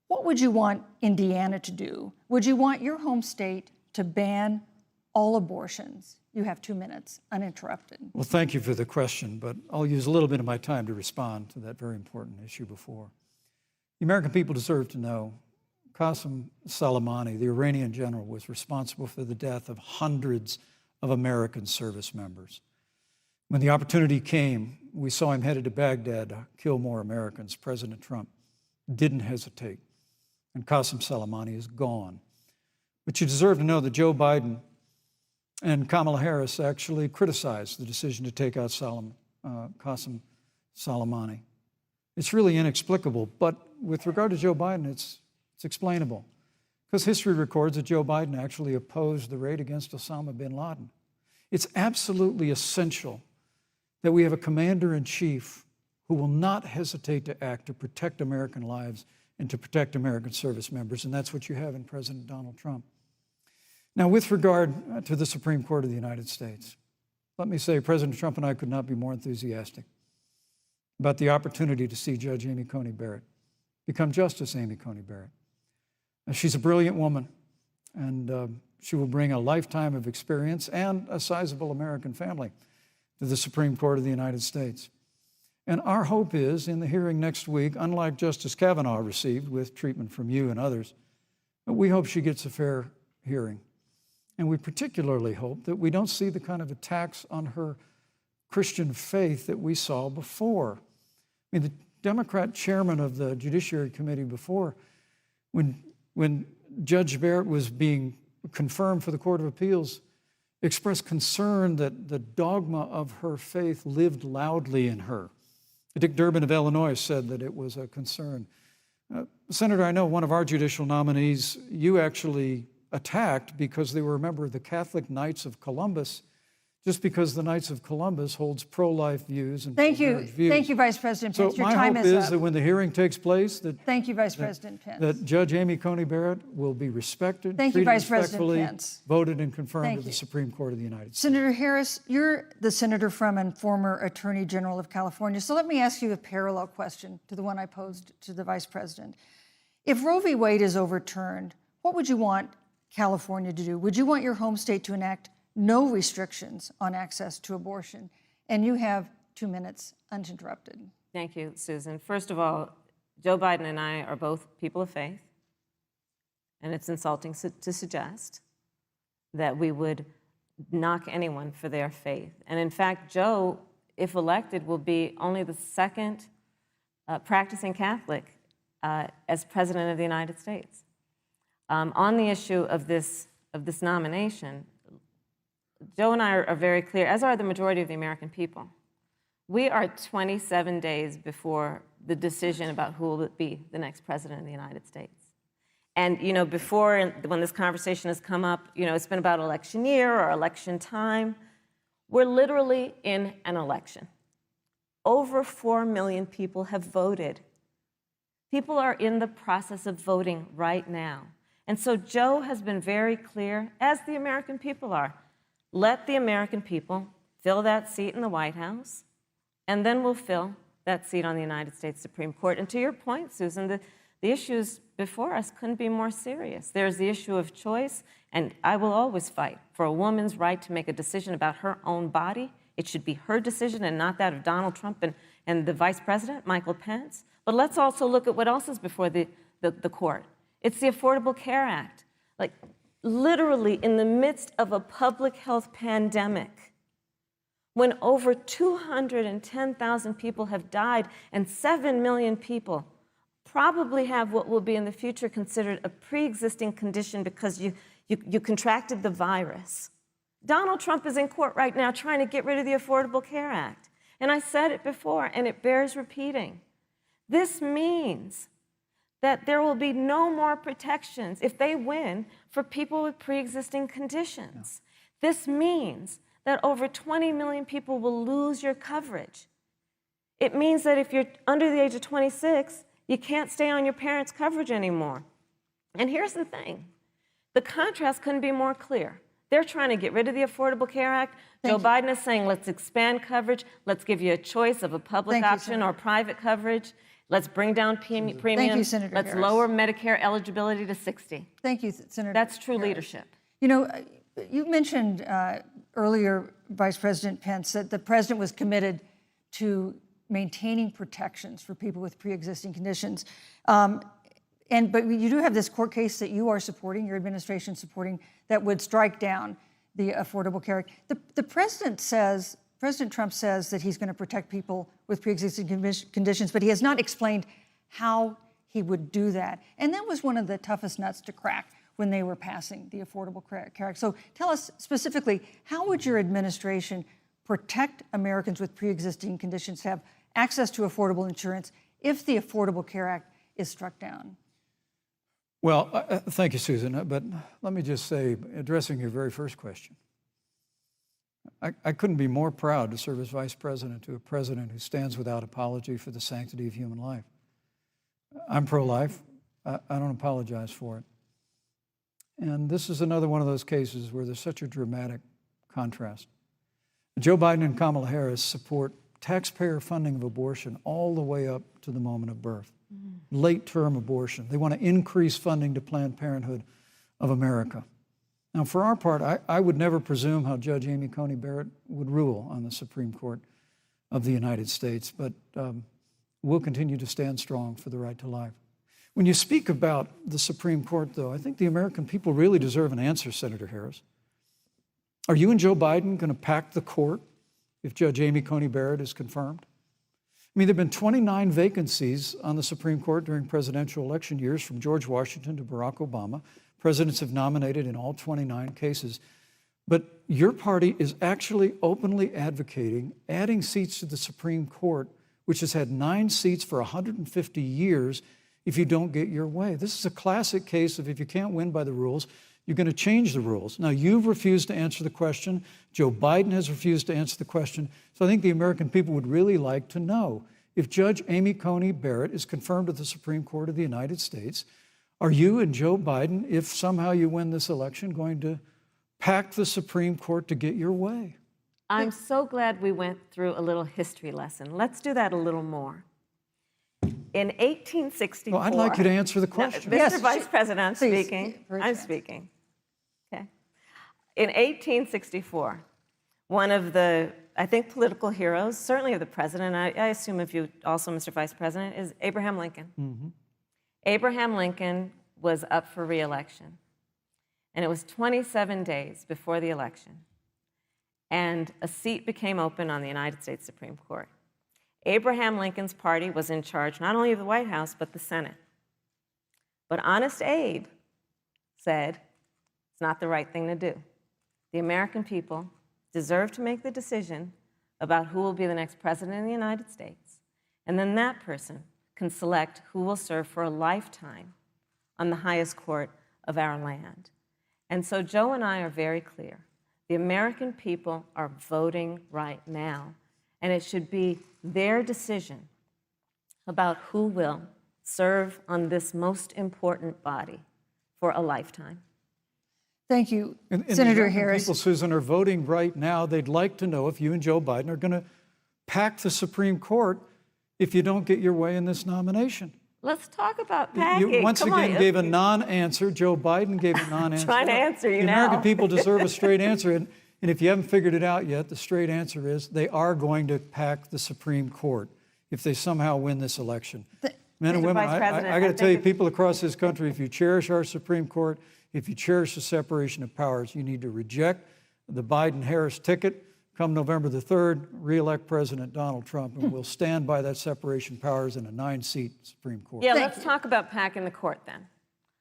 what would you want Indiana to do? Would you want your home state to ban all abortions? You have 2 minutes, uninterrupted. Well, thank you for the question, but I'll use a little bit of my time to respond to that very important issue before. The American people deserve to know Qasem Soleimani, the Iranian general, was responsible for the death of hundreds of American service members. When the opportunity came, we saw him headed to Baghdad to kill more Americans. President Trump didn't hesitate, and Qasem Soleimani is gone. But you deserve to know that Joe Biden and Kamala Harris actually criticized the decision to take out Qasem Soleimani. It's really inexplicable, but with regard to Joe Biden, it's explainable, because history records that Joe Biden actually opposed the raid against Osama bin Laden. It's absolutely essential that we have a commander-in-chief who will not hesitate to act to protect American lives and to protect American service members, and that's what you have in President Donald Trump. Now, with regard to the Supreme Court of the United States, let me say President Trump and I could not be more enthusiastic about the opportunity to see Judge Amy Coney Barrett become Justice Amy Coney Barrett. She's a brilliant woman, and she will bring a lifetime of experience and a sizable American family to the Supreme Court of the United States. And our hope is, in the hearing next week, unlike Justice Kavanaugh received with treatment from you and others, we hope she gets a fair hearing. And we particularly hope that we don't see the kind of attacks on her Christian faith that we saw before. I mean, the Democrat chairman of the Judiciary Committee before, when Judge Barrett was being confirmed for the Court of Appeals, expressed concern that the dogma of her faith lived loudly in her. Dick Durbin of Illinois said that it was a concern. Senator, I know one of our judicial nominees you actually attacked because they were a member of the Catholic Knights of Columbus, just because the Knights of Columbus holds pro-life views and pro-marriage views. Thank you, Vice President Pence. So Your my time hope is that when the hearing takes place, Thank you, Vice President Pence. that Judge Amy Coney Barrett will be respected, Thank you, treated Vice President respectfully, Pence. voted and confirmed Thank to the you. Supreme Court of the United States. Senator Harris, you're the senator from and former Attorney General of California. So let me ask you a parallel question to the one I posed to the Vice President. If Roe v. Wade is overturned, what would you want California to do? Would you want your home state to enact no restrictions on access to abortion? And you have 2 minutes uninterrupted. Thank you, Susan. First of all, Joe Biden and I are both people of faith, and it's insulting to suggest that we would knock anyone for their faith. And in fact, Joe, if elected, will be only the second practicing Catholic as President of the United States. On the issue of this nomination, Joe and I are very clear, as are the majority of the American people. We are 27 days before the decision about who will be the next president of the United States. And, you know, before, when this conversation has come up, you know, it's been about election year or election time. We're literally in an election. Over 4 million people have voted. People are in the process of voting right now. And so Joe has been very clear, as the American people are. Let the American people fill that seat in the White House, and then we'll fill that seat on the United States Supreme Court. And to your point, Susan, the issues before us couldn't be more serious. There's the issue of choice, and I will always fight for a woman's right to make a decision about her own body. It should be her decision and not that of Donald Trump and the Vice President, Michael Pence. But let's also look at what else is before the court. It's the Affordable Care Act. Like, literally in the midst of a public health pandemic, when over 210,000 people have died and 7 million people probably have what will be in the future considered a pre-existing condition because you contracted the virus. Donald Trump is in court right now trying to get rid of the Affordable Care Act. And I said it before, and it bears repeating. This means that there will be no more protections if they win for people with pre-existing conditions. Yeah. This means that over 20 million people will lose your coverage. It means that if you're under the age of 26, you can't stay on your parents' coverage anymore. And here's the thing. The contrast couldn't be more clear. They're trying to get rid of the Affordable Care Act. Joe Biden is saying, let's expand coverage. Let's give you a choice of a public option or private coverage. Let's bring down premiums. Thank you, Senator Let's Harris. lower Medicare eligibility to 60. Thank you, Senator That's true Harris. leadership. You know, you mentioned earlier, Vice President Pence, that the president was committed to maintaining protections for people with pre-existing conditions. But you do have this court case that you are supporting, your administration supporting, that would strike down the Affordable Care Act. The president says, President Trump says that he's going to protect people with pre-existing conditions, but he has not explained how he would do that. And that was one of the toughest nuts to crack when they were passing the Affordable Care Act. So tell us specifically, how would your administration protect Americans with pre-existing conditions to have access to affordable insurance if the Affordable Care Act is struck down? Well, thank you, Susan. But let me just say, addressing your very first question, I couldn't be more proud to serve as vice president to a president who stands without apology for the sanctity of human life. I'm pro-life. I don't apologize for it. And this is another one of those cases where there's such a dramatic contrast. Joe Biden and Kamala Harris support taxpayer funding of abortion all the way up to the moment of birth. Late-term abortion. They want to increase funding to Planned Parenthood of America. Now, for our part, I would never presume how Judge Amy Coney Barrett would rule on the Supreme Court of the United States, but we'll continue to stand strong for the right to life. When you speak about the Supreme Court, though, I think the American people really deserve an answer, Senator Harris. Are you and Joe Biden going to pack the court if Judge Amy Coney Barrett is confirmed? I I mean, there have been 29 vacancies on the Supreme Court during presidential election years, from George Washington to Barack Obama. Presidents have nominated in all 29 cases. But your party is actually openly advocating adding seats to the Supreme Court, which has had 9 seats for 150 years, if you don't get your way. This is a classic case of if you can't win by the rules, you're going to change the rules. Now, you've refused to answer the question. Joe Biden has refused to answer the question. So I think the American people would really like to know, if Judge Amy Coney Barrett is confirmed to the Supreme Court of the United States, are you and Joe Biden, if somehow you win this election, going to pack the Supreme Court to get your way? I'm so glad we went through a little history lesson. Let's do that a little more. In 1864... Well, I'd like you to answer the question. No, Mr. Yes, Vice President, I'm please, speaking. very I'm fast. speaking. Okay. In 1864, one of the, I think, political heroes, certainly of the president, I assume of you also, Mr. Vice President, is Abraham Lincoln. Mm-hmm. Abraham Lincoln was up for re-election, and it was 27 days before the election, and a seat became open on the United States Supreme Court. Abraham Lincoln's party was in charge not only of the White House, but the Senate. But Honest Abe said it's not the right thing to do. The American people deserve to make the decision about who will be the next president of the United States, and then that person can select who will serve for a lifetime on the highest court of our land. And so Joe and I are very clear. The American people are voting right now, and it should be their decision about who will serve on this most important body for a lifetime. Thank you, And Senator the American Harris. people, Susan, are voting right now. They'd like to know if you and Joe Biden are going to pack the Supreme Court if you don't get your way in this nomination. Let's talk about packing. You once Come again on. gave a non-answer. Joe Biden gave a non-answer. Trying to answer you the now. American people deserve a straight answer. And if you haven't figured it out yet, the straight answer is they are going to pack the Supreme Court if they somehow win this election. Men and Mr. women, Vice President, I got to I tell you, think people across this country, if you cherish our Supreme Court, if you cherish the separation of powers, you need to reject the Biden-Harris ticket. Come November the 3rd, re-elect President Donald Trump, and we'll stand by that separation of powers in a 9-seat Supreme Court. Yeah, let's talk about packing the court then.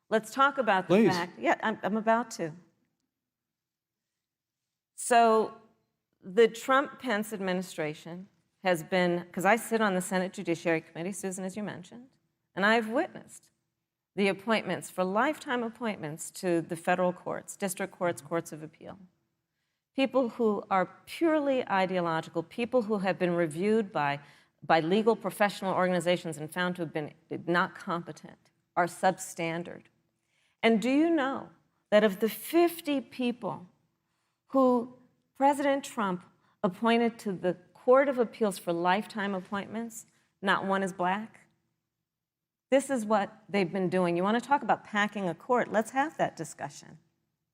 Let's talk about the Please. fact. Yeah, I'm about to. So the Trump-Pence administration has been, because I sit on the Senate Judiciary Committee, Susan, as you mentioned, and I've witnessed the appointments for lifetime appointments to the federal courts, district courts, courts of appeal. People who are purely ideological, people who have been reviewed by legal professional organizations and found to have been not competent, are substandard. And do you know that of the 50 people who President Trump appointed to the Court of Appeals for lifetime appointments, not one is black? This is what they've been doing. You want to talk about packing a court? Let's have that discussion.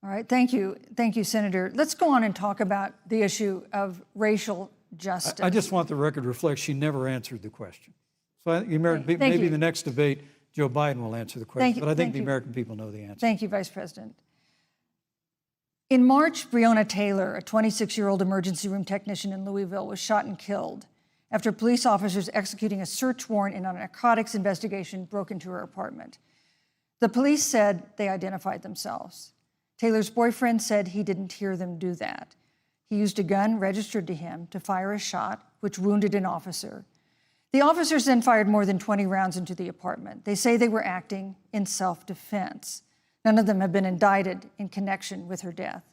All right, thank you, Senator. Let's go on and talk about the issue of racial justice. I just want the record to reflect she never answered the question. So I think the American people, Thank maybe you. in the next debate, Joe Biden will answer the question. you, But I think thank the you. American people know the answer. Thank you, Vice President. In March, Breonna Taylor, a 26-year-old emergency room technician in Louisville, was shot and killed after police officers executing a search warrant in a narcotics investigation broke into her apartment. The police said they identified themselves. Taylor's boyfriend said he didn't hear them do that. He used a gun registered to him to fire a shot, which wounded an officer. The officers then fired more than 20 rounds into the apartment. They say they were acting in self-defense. None of them have been indicted in connection with her death.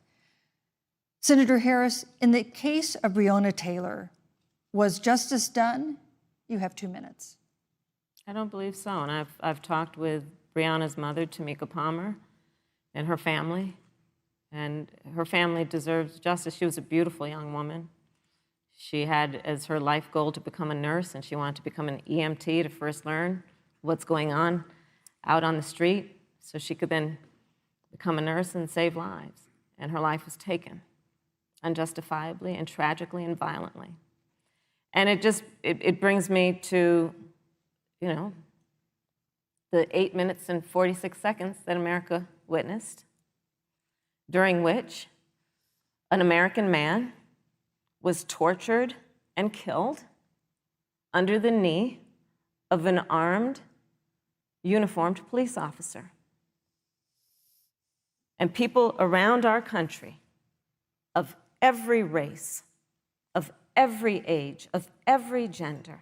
Senator Harris, in the case of Breonna Taylor, was justice done? You have 2 minutes. I don't believe so. And I've talked with Breonna's mother, Tamika Palmer, and her family. And her family deserves justice. She was a beautiful young woman. She had as her life goal to become a nurse, and she wanted to become an EMT to first learn what's going on out on the street so she could then become a nurse and save lives. And her life was taken unjustifiably and tragically and violently. And it brings me to, the 8 minutes and 46 seconds that America witnessed, during which an American man was tortured and killed under the knee of an armed, uniformed police officer. And people around our country of every race, of every age, of every gender,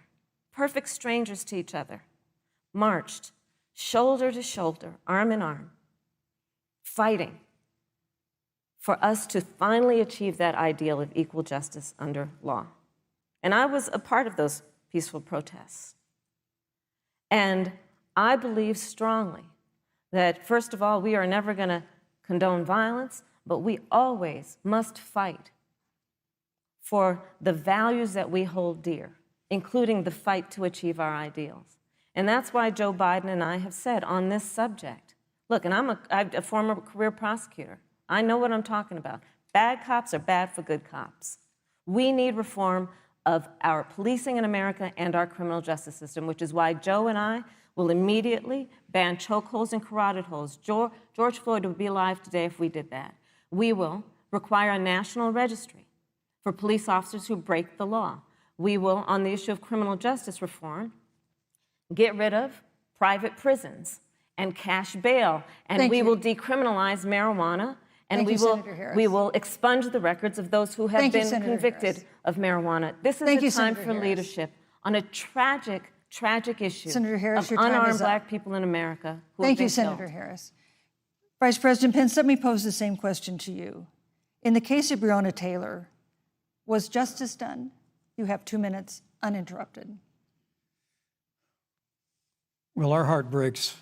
perfect strangers to each other, marched shoulder to shoulder, arm in arm, fighting for us to finally achieve that ideal of equal justice under law. And I was a part of those peaceful protests. And I believe strongly that, first of all, we are never going to condone violence, but we always must fight for the values that we hold dear, including the fight to achieve our ideals. And that's why Joe Biden and I have said on this subject, look, and I'm a former career prosecutor. I know what I'm talking about. Bad cops are bad for good cops. We need reform of our policing in America and our criminal justice system, which is why Joe and I will immediately ban chokeholds and carotid holds. George Floyd would be alive today if we did that. We will require a national registry for police officers who break the law. We will, on the issue of criminal justice reform, get rid of private prisons and cash bail, and we will decriminalize marijuana, and we will expunge the records of those who have been convicted of marijuana. This is a time for leadership on a tragic, tragic issue of unarmed Black people in America who have been killed. Thank you, Senator Harris. Vice President Pence, let me pose the same question to you. In the case of Breonna Taylor, was justice done? You have 2 minutes, uninterrupted. Well, our heart breaks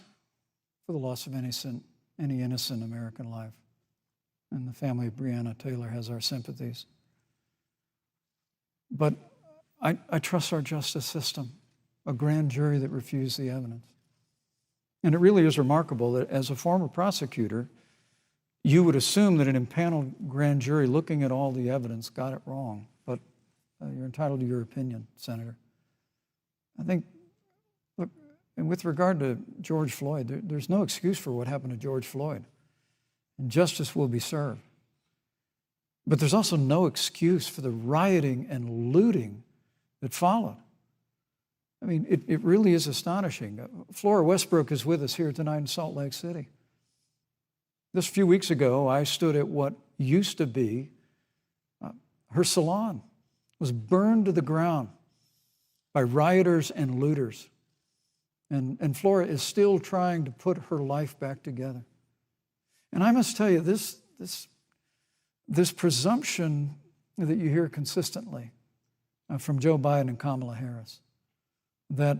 for the loss of any innocent American life. And the family of Breonna Taylor has our sympathies. But I trust our justice system, a grand jury that refused the evidence. And it really is remarkable that as a former prosecutor, you would assume that an impaneled grand jury looking at all the evidence got it wrong. But you're entitled to your opinion, Senator. I think, look, and with regard to George Floyd, there's no excuse for what happened to George Floyd. And justice will be served. But there's also no excuse for the rioting and looting that followed. I mean, it really is astonishing. Flora Westbrook is with us here tonight in Salt Lake City. Just a few weeks ago, I stood at what used to be her salon. It was burned to the ground by rioters and looters. And Flora is still trying to put her life back together. And I must tell you, this presumption that you hear consistently from Joe Biden and Kamala Harris, that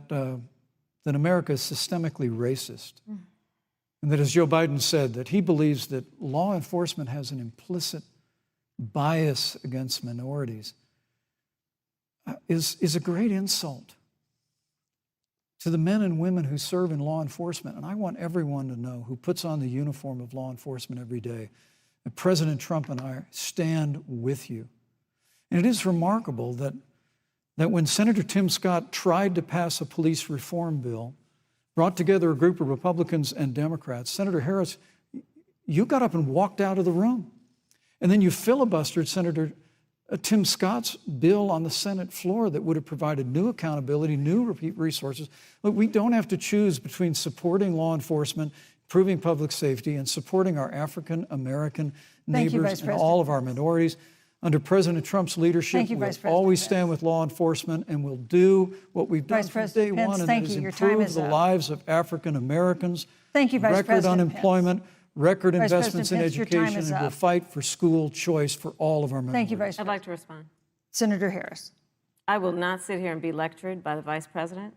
America is systemically racist, and that, as Joe Biden said, that he believes that law enforcement has an implicit bias against minorities, is a great insult to the men and women who serve in law enforcement. And I want everyone to know who puts on the uniform of law enforcement every day that President Trump and I stand with you. And it is remarkable that when Senator Tim Scott tried to pass a police reform bill, brought together a group of Republicans and Democrats, Senator Harris, you got up and walked out of the room. And then you filibustered Senator Tim Scott's bill on the Senate floor that would have provided new accountability, new resources. Look, we don't have to choose between supporting law enforcement, improving public safety, and supporting our African American neighbors and all of our minorities. Under President Trump's leadership, we'll always stand with law enforcement, and we'll do what we've done from day one, and that is improve the lives of African Americans. Thank you, Vice President Record unemployment, record investments in education, and we'll fight for school choice for all of our minorities. Thank you, Vice President. I'd like to respond. Senator Harris. I will not sit here and be lectured by the Vice President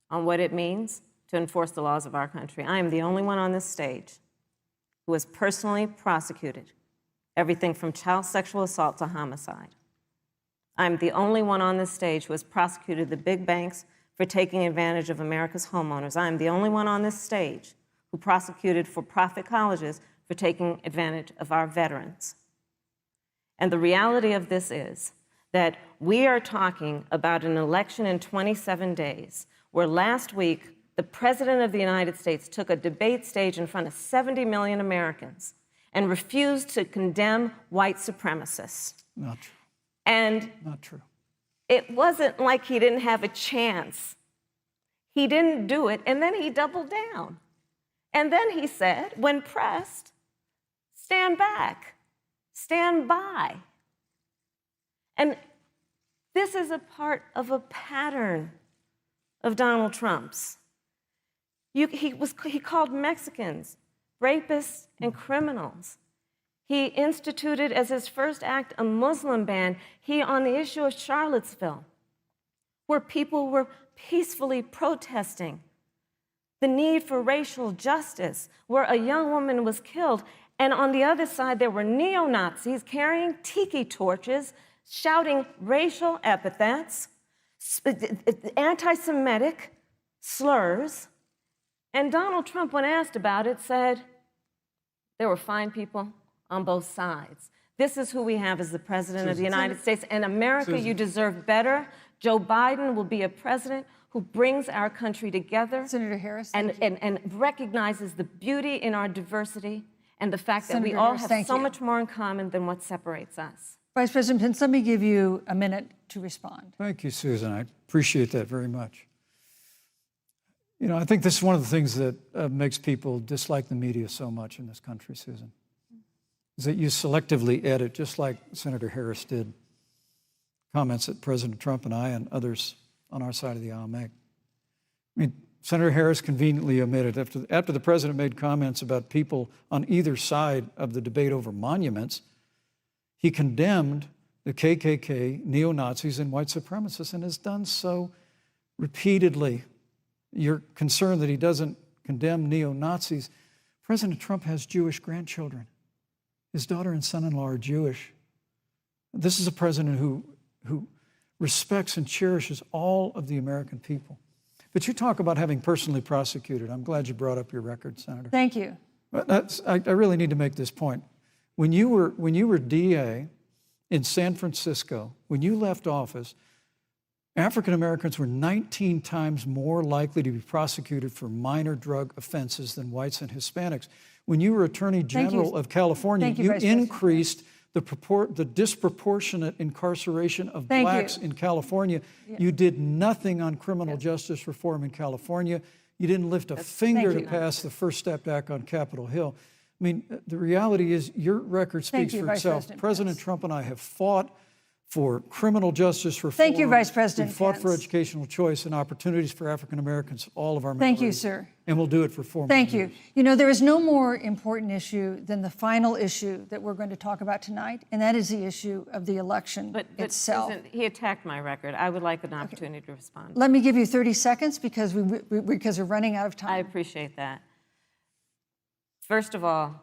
on what it means to enforce the laws of our country. I am the only one on this stage who has personally prosecuted everything from child sexual assault to homicide. I'm the only one on this stage who has prosecuted the big banks for taking advantage of America's homeowners. I'm the only one on this stage who prosecuted for-profit colleges for taking advantage of our veterans. And the reality of this is that we are talking about an election in 27 days, where last week the President of the United States took a debate stage in front of 70 million Americans and refused to condemn white supremacists. Not true. And not true. It wasn't like he didn't have a chance. He didn't do it, and then he doubled down. And then he said, when pressed, stand back, stand by. And this is a part of a pattern of Donald Trump's. He called Mexicans rapists and criminals. He instituted as his first act a Muslim ban. On the issue of Charlottesville, where people were peacefully protesting the need for racial justice, where a young woman was killed. And on the other side, there were neo-Nazis carrying tiki torches, shouting racial epithets, anti-Semitic slurs. And Donald Trump, when asked about it, said, there were fine people on both sides. This is who we have as the President of the United States. And America, you deserve better. Joe Biden will be a president who brings our country together. Senator Harris, and recognizes the beauty in our diversity and the fact that we Senator all Harris, have so much more in common than what separates us. Vice President Pence, let me give you a minute to respond. Thank you, Susan. I appreciate that very much. You know, I think this is one of the things that makes people dislike the media so much in this country, Susan, is that you selectively edit, just like Senator Harris did, comments that President Trump and I and others on our side of the aisle make. I mean, Senator Harris conveniently omitted, after the president made comments about people on either side of the debate over monuments, he condemned the KKK, neo-Nazis, and white supremacists, and has done so repeatedly. You're concerned that he doesn't condemn neo-Nazis. President Trump has Jewish grandchildren. His daughter and son-in-law are Jewish. This is a president who respects and cherishes all of the American people. But you talk about having personally prosecuted. I'm glad you brought up your record, Senator. Thank you. I really need to make this point. When you were DA in San Francisco, when you left office, African Americans were 19 times more likely to be prosecuted for minor drug offenses than whites and Hispanics. When you were Attorney General of California, you increased the disproportionate incarceration of blacks in California. You did nothing on criminal justice reform in California. You didn't lift a finger to pass the First Step Act on Capitol Hill. I mean, the reality is your record speaks for itself. President Trump and I have fought for criminal justice reform. Thank you, Vice President We've fought Pence. for educational choice and opportunities for African Americans, all of our Thank you, minorities. sir. And we'll do it for 4 more Thank years. you. You know, there is no more important issue than the final issue that we're going to talk about tonight, and that is the issue of the election But itself. Susan, he attacked my record. I would like an opportunity to respond. Let me give you 30 seconds because we're running out of time. I appreciate that. First of all,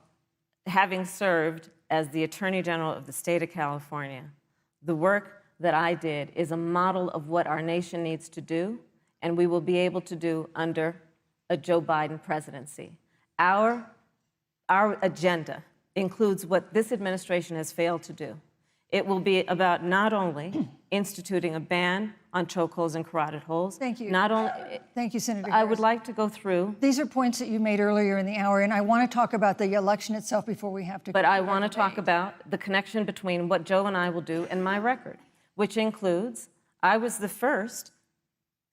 having served as the Attorney General of the state of California, the work that I did is a model of what our nation needs to do, and we will be able to do under a Joe Biden presidency. Our agenda includes what this administration has failed to do. It will be about not only instituting a ban on chokeholds and carotid holes. Thank you. Not only. Thank you, Senator I Harris. would like to go through. These are points that you made earlier in the hour, and I want to talk about the election itself before we have to. But I want to talk about the connection between what Joe and I will do and my record, which includes I was the first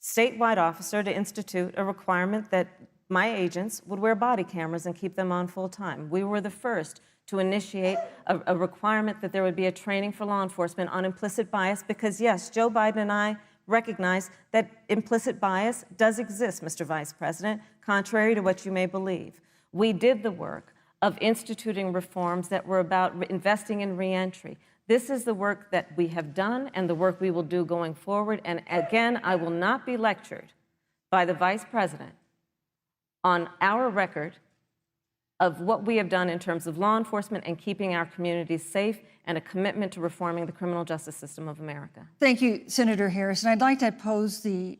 statewide officer to institute a requirement that my agents would wear body cameras and keep them on full time. We were the first to initiate a requirement that there would be a training for law enforcement on implicit bias because, yes, Joe Biden and I recognize that implicit bias does exist, Mr. Vice President, contrary to what you may believe. We did the work of instituting reforms that were about investing in reentry. This is the work that we have done and the work we will do going forward. And again, I will not be lectured by the Vice President on our record of what we have done in terms of law enforcement and keeping our communities safe and a commitment to reforming the criminal justice system of America. Thank you, Senator Harris. And I'd like to pose I'd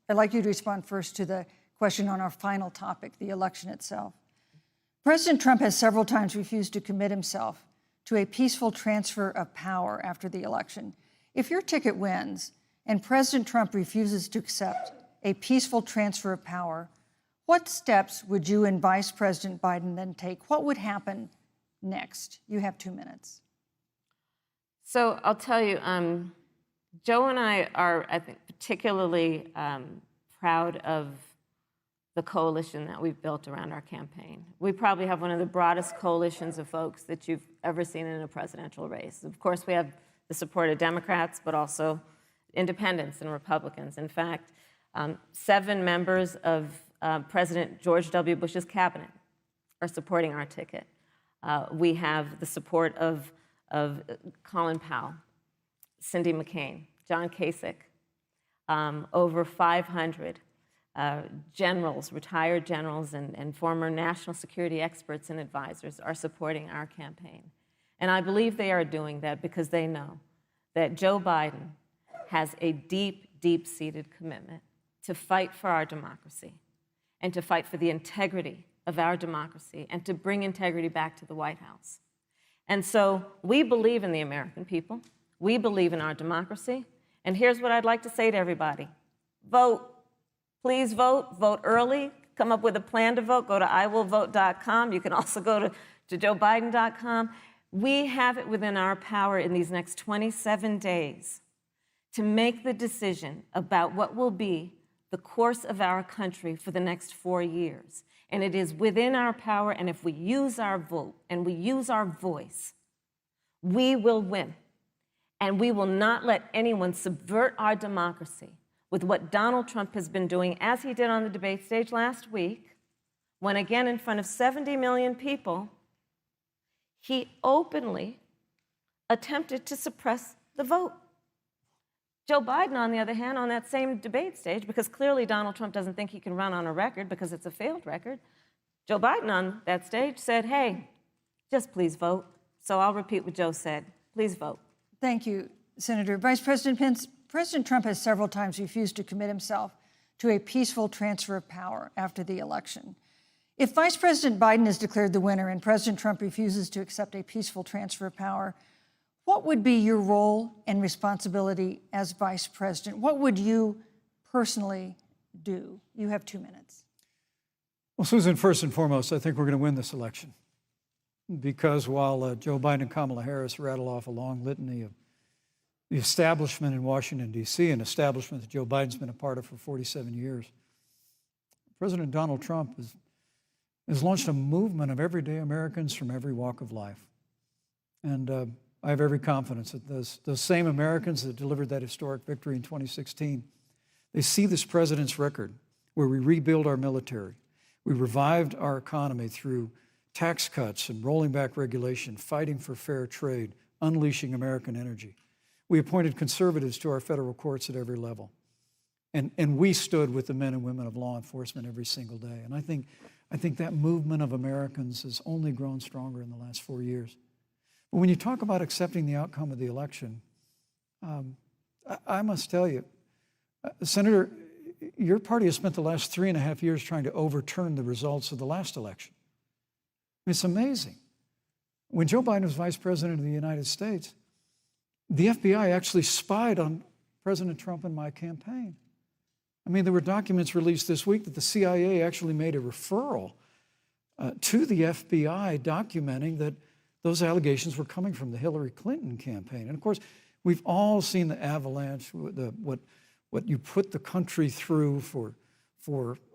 like you to respond first to the question on our final topic, the election itself. President Trump has several times refused to commit himself to a peaceful transfer of power after the election. If your ticket wins and President Trump refuses to accept a peaceful transfer of power, what steps would you and Vice President Biden then take? What would happen next? You have 2 minutes. So I'll tell you, Joe and I are, I think, particularly proud of the coalition that we've built around our campaign. We probably have one of the broadest coalitions of folks that you've ever seen in a presidential race. Of course, we have the support of Democrats, but also independents and Republicans. In fact, 7 members of President George W. Bush's cabinet are supporting our ticket. We have the support of Colin Powell, Cindy McCain, John Kasich, over 500 generals, retired generals, and former national security experts and advisors are supporting our campaign. And I believe they are doing that because they know that Joe Biden has a deep, deep-seated commitment to fight for our democracy and to fight for the integrity of our democracy and to bring integrity back to the White House. And so we believe in the American people. We believe in our democracy. And here's what I'd like to say to everybody. Vote. Please vote. Vote early. Come up with a plan to vote. Go to iwillvote.com. You can also go to joebiden.com. We have it within our power in these next 27 days to make the decision about what will be the course of our country for the next 4 years. And it is within our power, and if we use our vote and we use our voice, we will win. And we will not let anyone subvert our democracy with what Donald Trump has been doing, as he did on the debate stage last week, when again in front of 70 million people, he openly attempted to suppress the vote. Joe Biden, on the other hand, on that same debate stage, because clearly Donald Trump doesn't think he can run on a record because it's a failed record, Joe Biden on that stage said, hey, just please vote. So I'll repeat what Joe said. Please vote. Thank you, Senator. Vice President Pence, President Trump has several times refused to commit himself to a peaceful transfer of power after the election. If Vice President Biden is declared the winner and President Trump refuses to accept a peaceful transfer of power, what would be your role and responsibility as vice president? What would you personally do? You have 2 minutes. Well, Susan, first and foremost, I think we're going to win this election. Because while Joe Biden and Kamala Harris rattle off a long litany of the establishment in Washington, D.C., an establishment that Joe Biden's been a part of for 47 years, President Donald Trump has launched a movement of everyday Americans from every walk of life. And I have every confidence that those same Americans that delivered that historic victory in 2016, they see this president's record where we rebuild our military, we revived our economy through tax cuts and rolling back regulation, fighting for fair trade, unleashing American energy. We appointed conservatives to our federal courts at every level. And we stood with the men and women of law enforcement every single day. And I think that movement of Americans has only grown stronger in the last 4 years. But when you talk about accepting the outcome of the election, I must tell you, Senator, your party has spent the last 3.5 years trying to overturn the results of the last election. It's amazing. When Joe Biden was vice president of the United States, the FBI actually spied on President Trump and my campaign. I mean, there were documents released this week that the CIA actually made a referral to the FBI documenting that those allegations were coming from the Hillary Clinton campaign. And of course, we've all seen the avalanche, what you put the country through for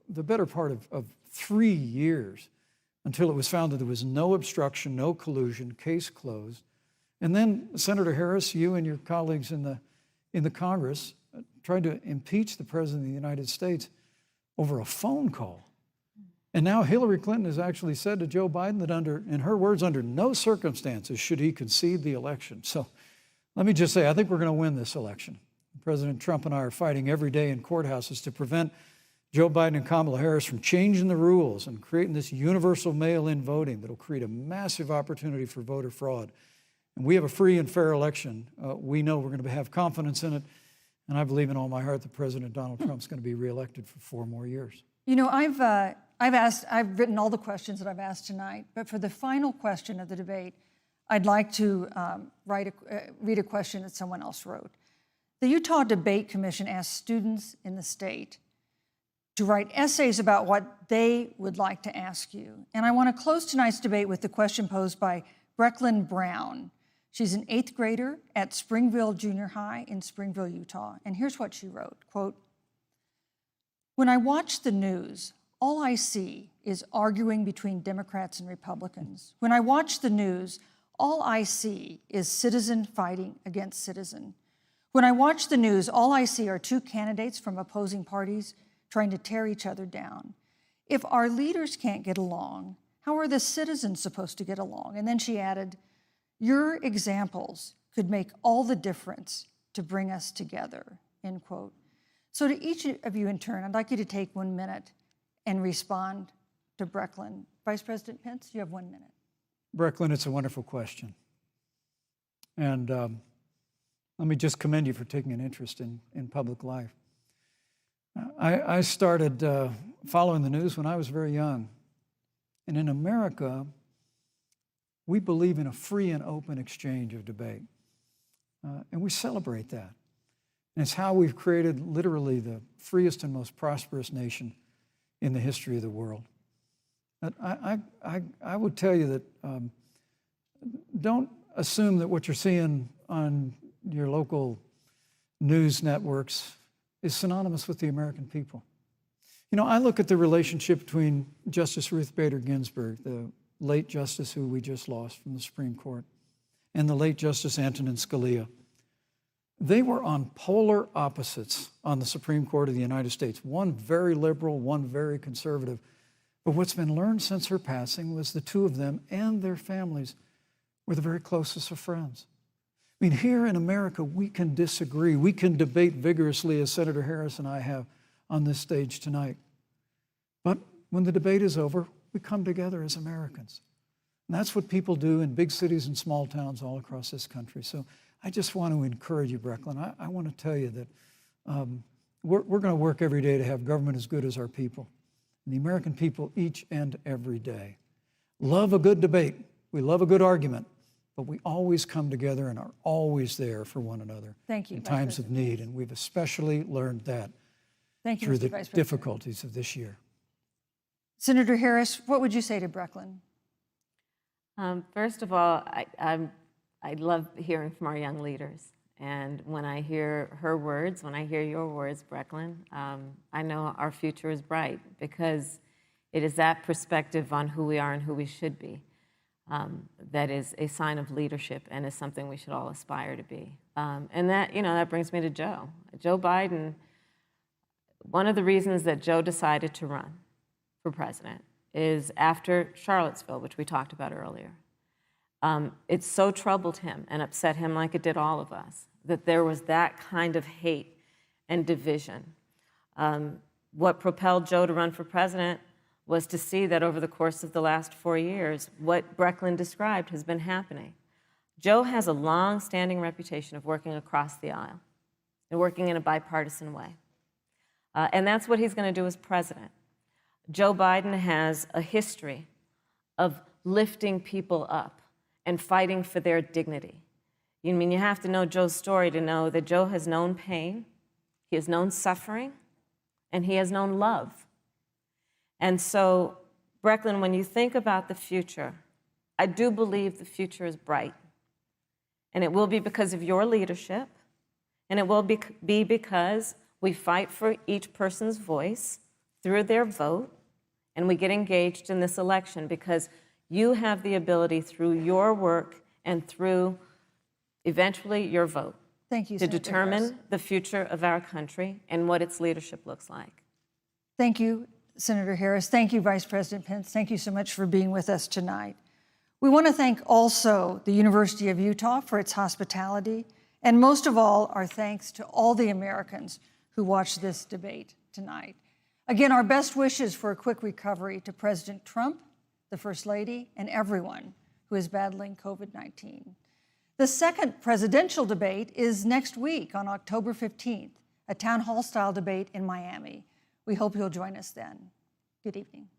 the better part of 3 years until it was found that there was no obstruction, no collusion, case closed. And then Senator Harris, you and your colleagues in the Congress tried to impeach the President of the United States over a phone call. And now Hillary Clinton has actually said to Joe Biden that in her words, under no circumstances should he concede the election. So let me just say, I think we're going to win this election. President Trump and I are fighting every day in courthouses to prevent Joe Biden and Kamala Harris from changing the rules and creating this universal mail-in voting that will create a massive opportunity for voter fraud. And we have a free and fair election. We know we're going to have confidence in it. And I believe in all my heart that President Donald Trump's going to be reelected for 4 more years. You know, I've written all the questions that I've asked tonight, but for the final question of the debate, I'd like to read a question that someone else wrote. The Utah Debate Commission asked students in the state to write essays about what they would like to ask you. And I want to close tonight's debate with the question posed by Brecklin Brown, She's an 8th grader at Springville Junior High in Springville, Utah. And here's what she wrote, quote, "When I watch the news, all I see is arguing between Democrats and Republicans. When I watch the news, all I see is citizen fighting against citizen. When I watch the news, all I see are two candidates from opposing parties trying to tear each other down. If our leaders can't get along, how are the citizens supposed to get along?" And then she added, "Your examples could make all the difference to bring us together," end quote. So to each of you in turn, I'd like you to take 1 minute and respond to Brecklin. Vice President Pence, you have 1 minute. Brecklin, it's a wonderful question. And let me just commend you for taking an interest in public life. I started following the news when I was very young. And in America, we believe in a free and open exchange of debate. And we celebrate that. And it's how we've created literally the freest and most prosperous nation in the history of the world. But I would tell you that don't assume that what you're seeing on your local news networks is synonymous with the American people. You know, I look at the relationship between Justice Ruth Bader Ginsburg, the late justice who we just lost from the Supreme Court, and the late Justice Antonin Scalia. They were on polar opposites on the Supreme Court of the United States, one very liberal, one very conservative. But what's been learned since her passing was the two of them and their families were the very closest of friends. I mean, here in America, we can disagree. We can debate vigorously, as Senator Harris and I have on this stage tonight. But when the debate is over, we come together as Americans. And that's what people do in big cities and small towns all across this country. So I just want to encourage you, Brecklin. I want to tell you that we're going to work every day to have government as good as our people. And the American people each and every day love a good debate. We love a good argument. But we always come together and are always there for one another in times of need. And we've especially learned that through the difficulties of this year. Senator Harris, what would you say to Brecklin? First of all, I love hearing from our young leaders. And when I hear her words, when I hear your words, Brecklin, I know our future is bright because it is that perspective on who we are and who we should be. That is a sign of leadership and is something we should all aspire to be. And that, that brings me to Joe. Joe Biden, one of the reasons that Joe decided to run for president is after Charlottesville, which we talked about earlier. It so troubled him and upset him like it did all of us, that there was that kind of hate and division. What propelled Joe to run for president was to see that over the course of the last 4 years, what Brecklin described has been happening. Joe has a long-standing reputation of working across the aisle and working in a bipartisan way. And that's what he's going to do as president. Joe Biden has a history of lifting people up and fighting for their dignity. You have to know Joe's story to know that Joe has known pain, he has known suffering, and he has known love. And so, Brecklin, when you think about the future, I do believe the future is bright. And it will be because of your leadership, and it will be because we fight for each person's voice through their vote, and we get engaged in this election because you have the ability through your work and through, eventually, your vote to determine the future of our country and what its leadership looks like. Thank you, Senator Harris. Thank you, Vice President Pence. Thank you so much for being with us tonight. We want to thank also the University of Utah for its hospitality, and most of all, our thanks to all the Americans who watched this debate tonight. Again, our best wishes for a quick recovery to President Trump, the First Lady, and everyone who is battling COVID-19. The second presidential debate is next week on October 15th, a town hall style debate in Miami. We hope you'll join us then. Good evening.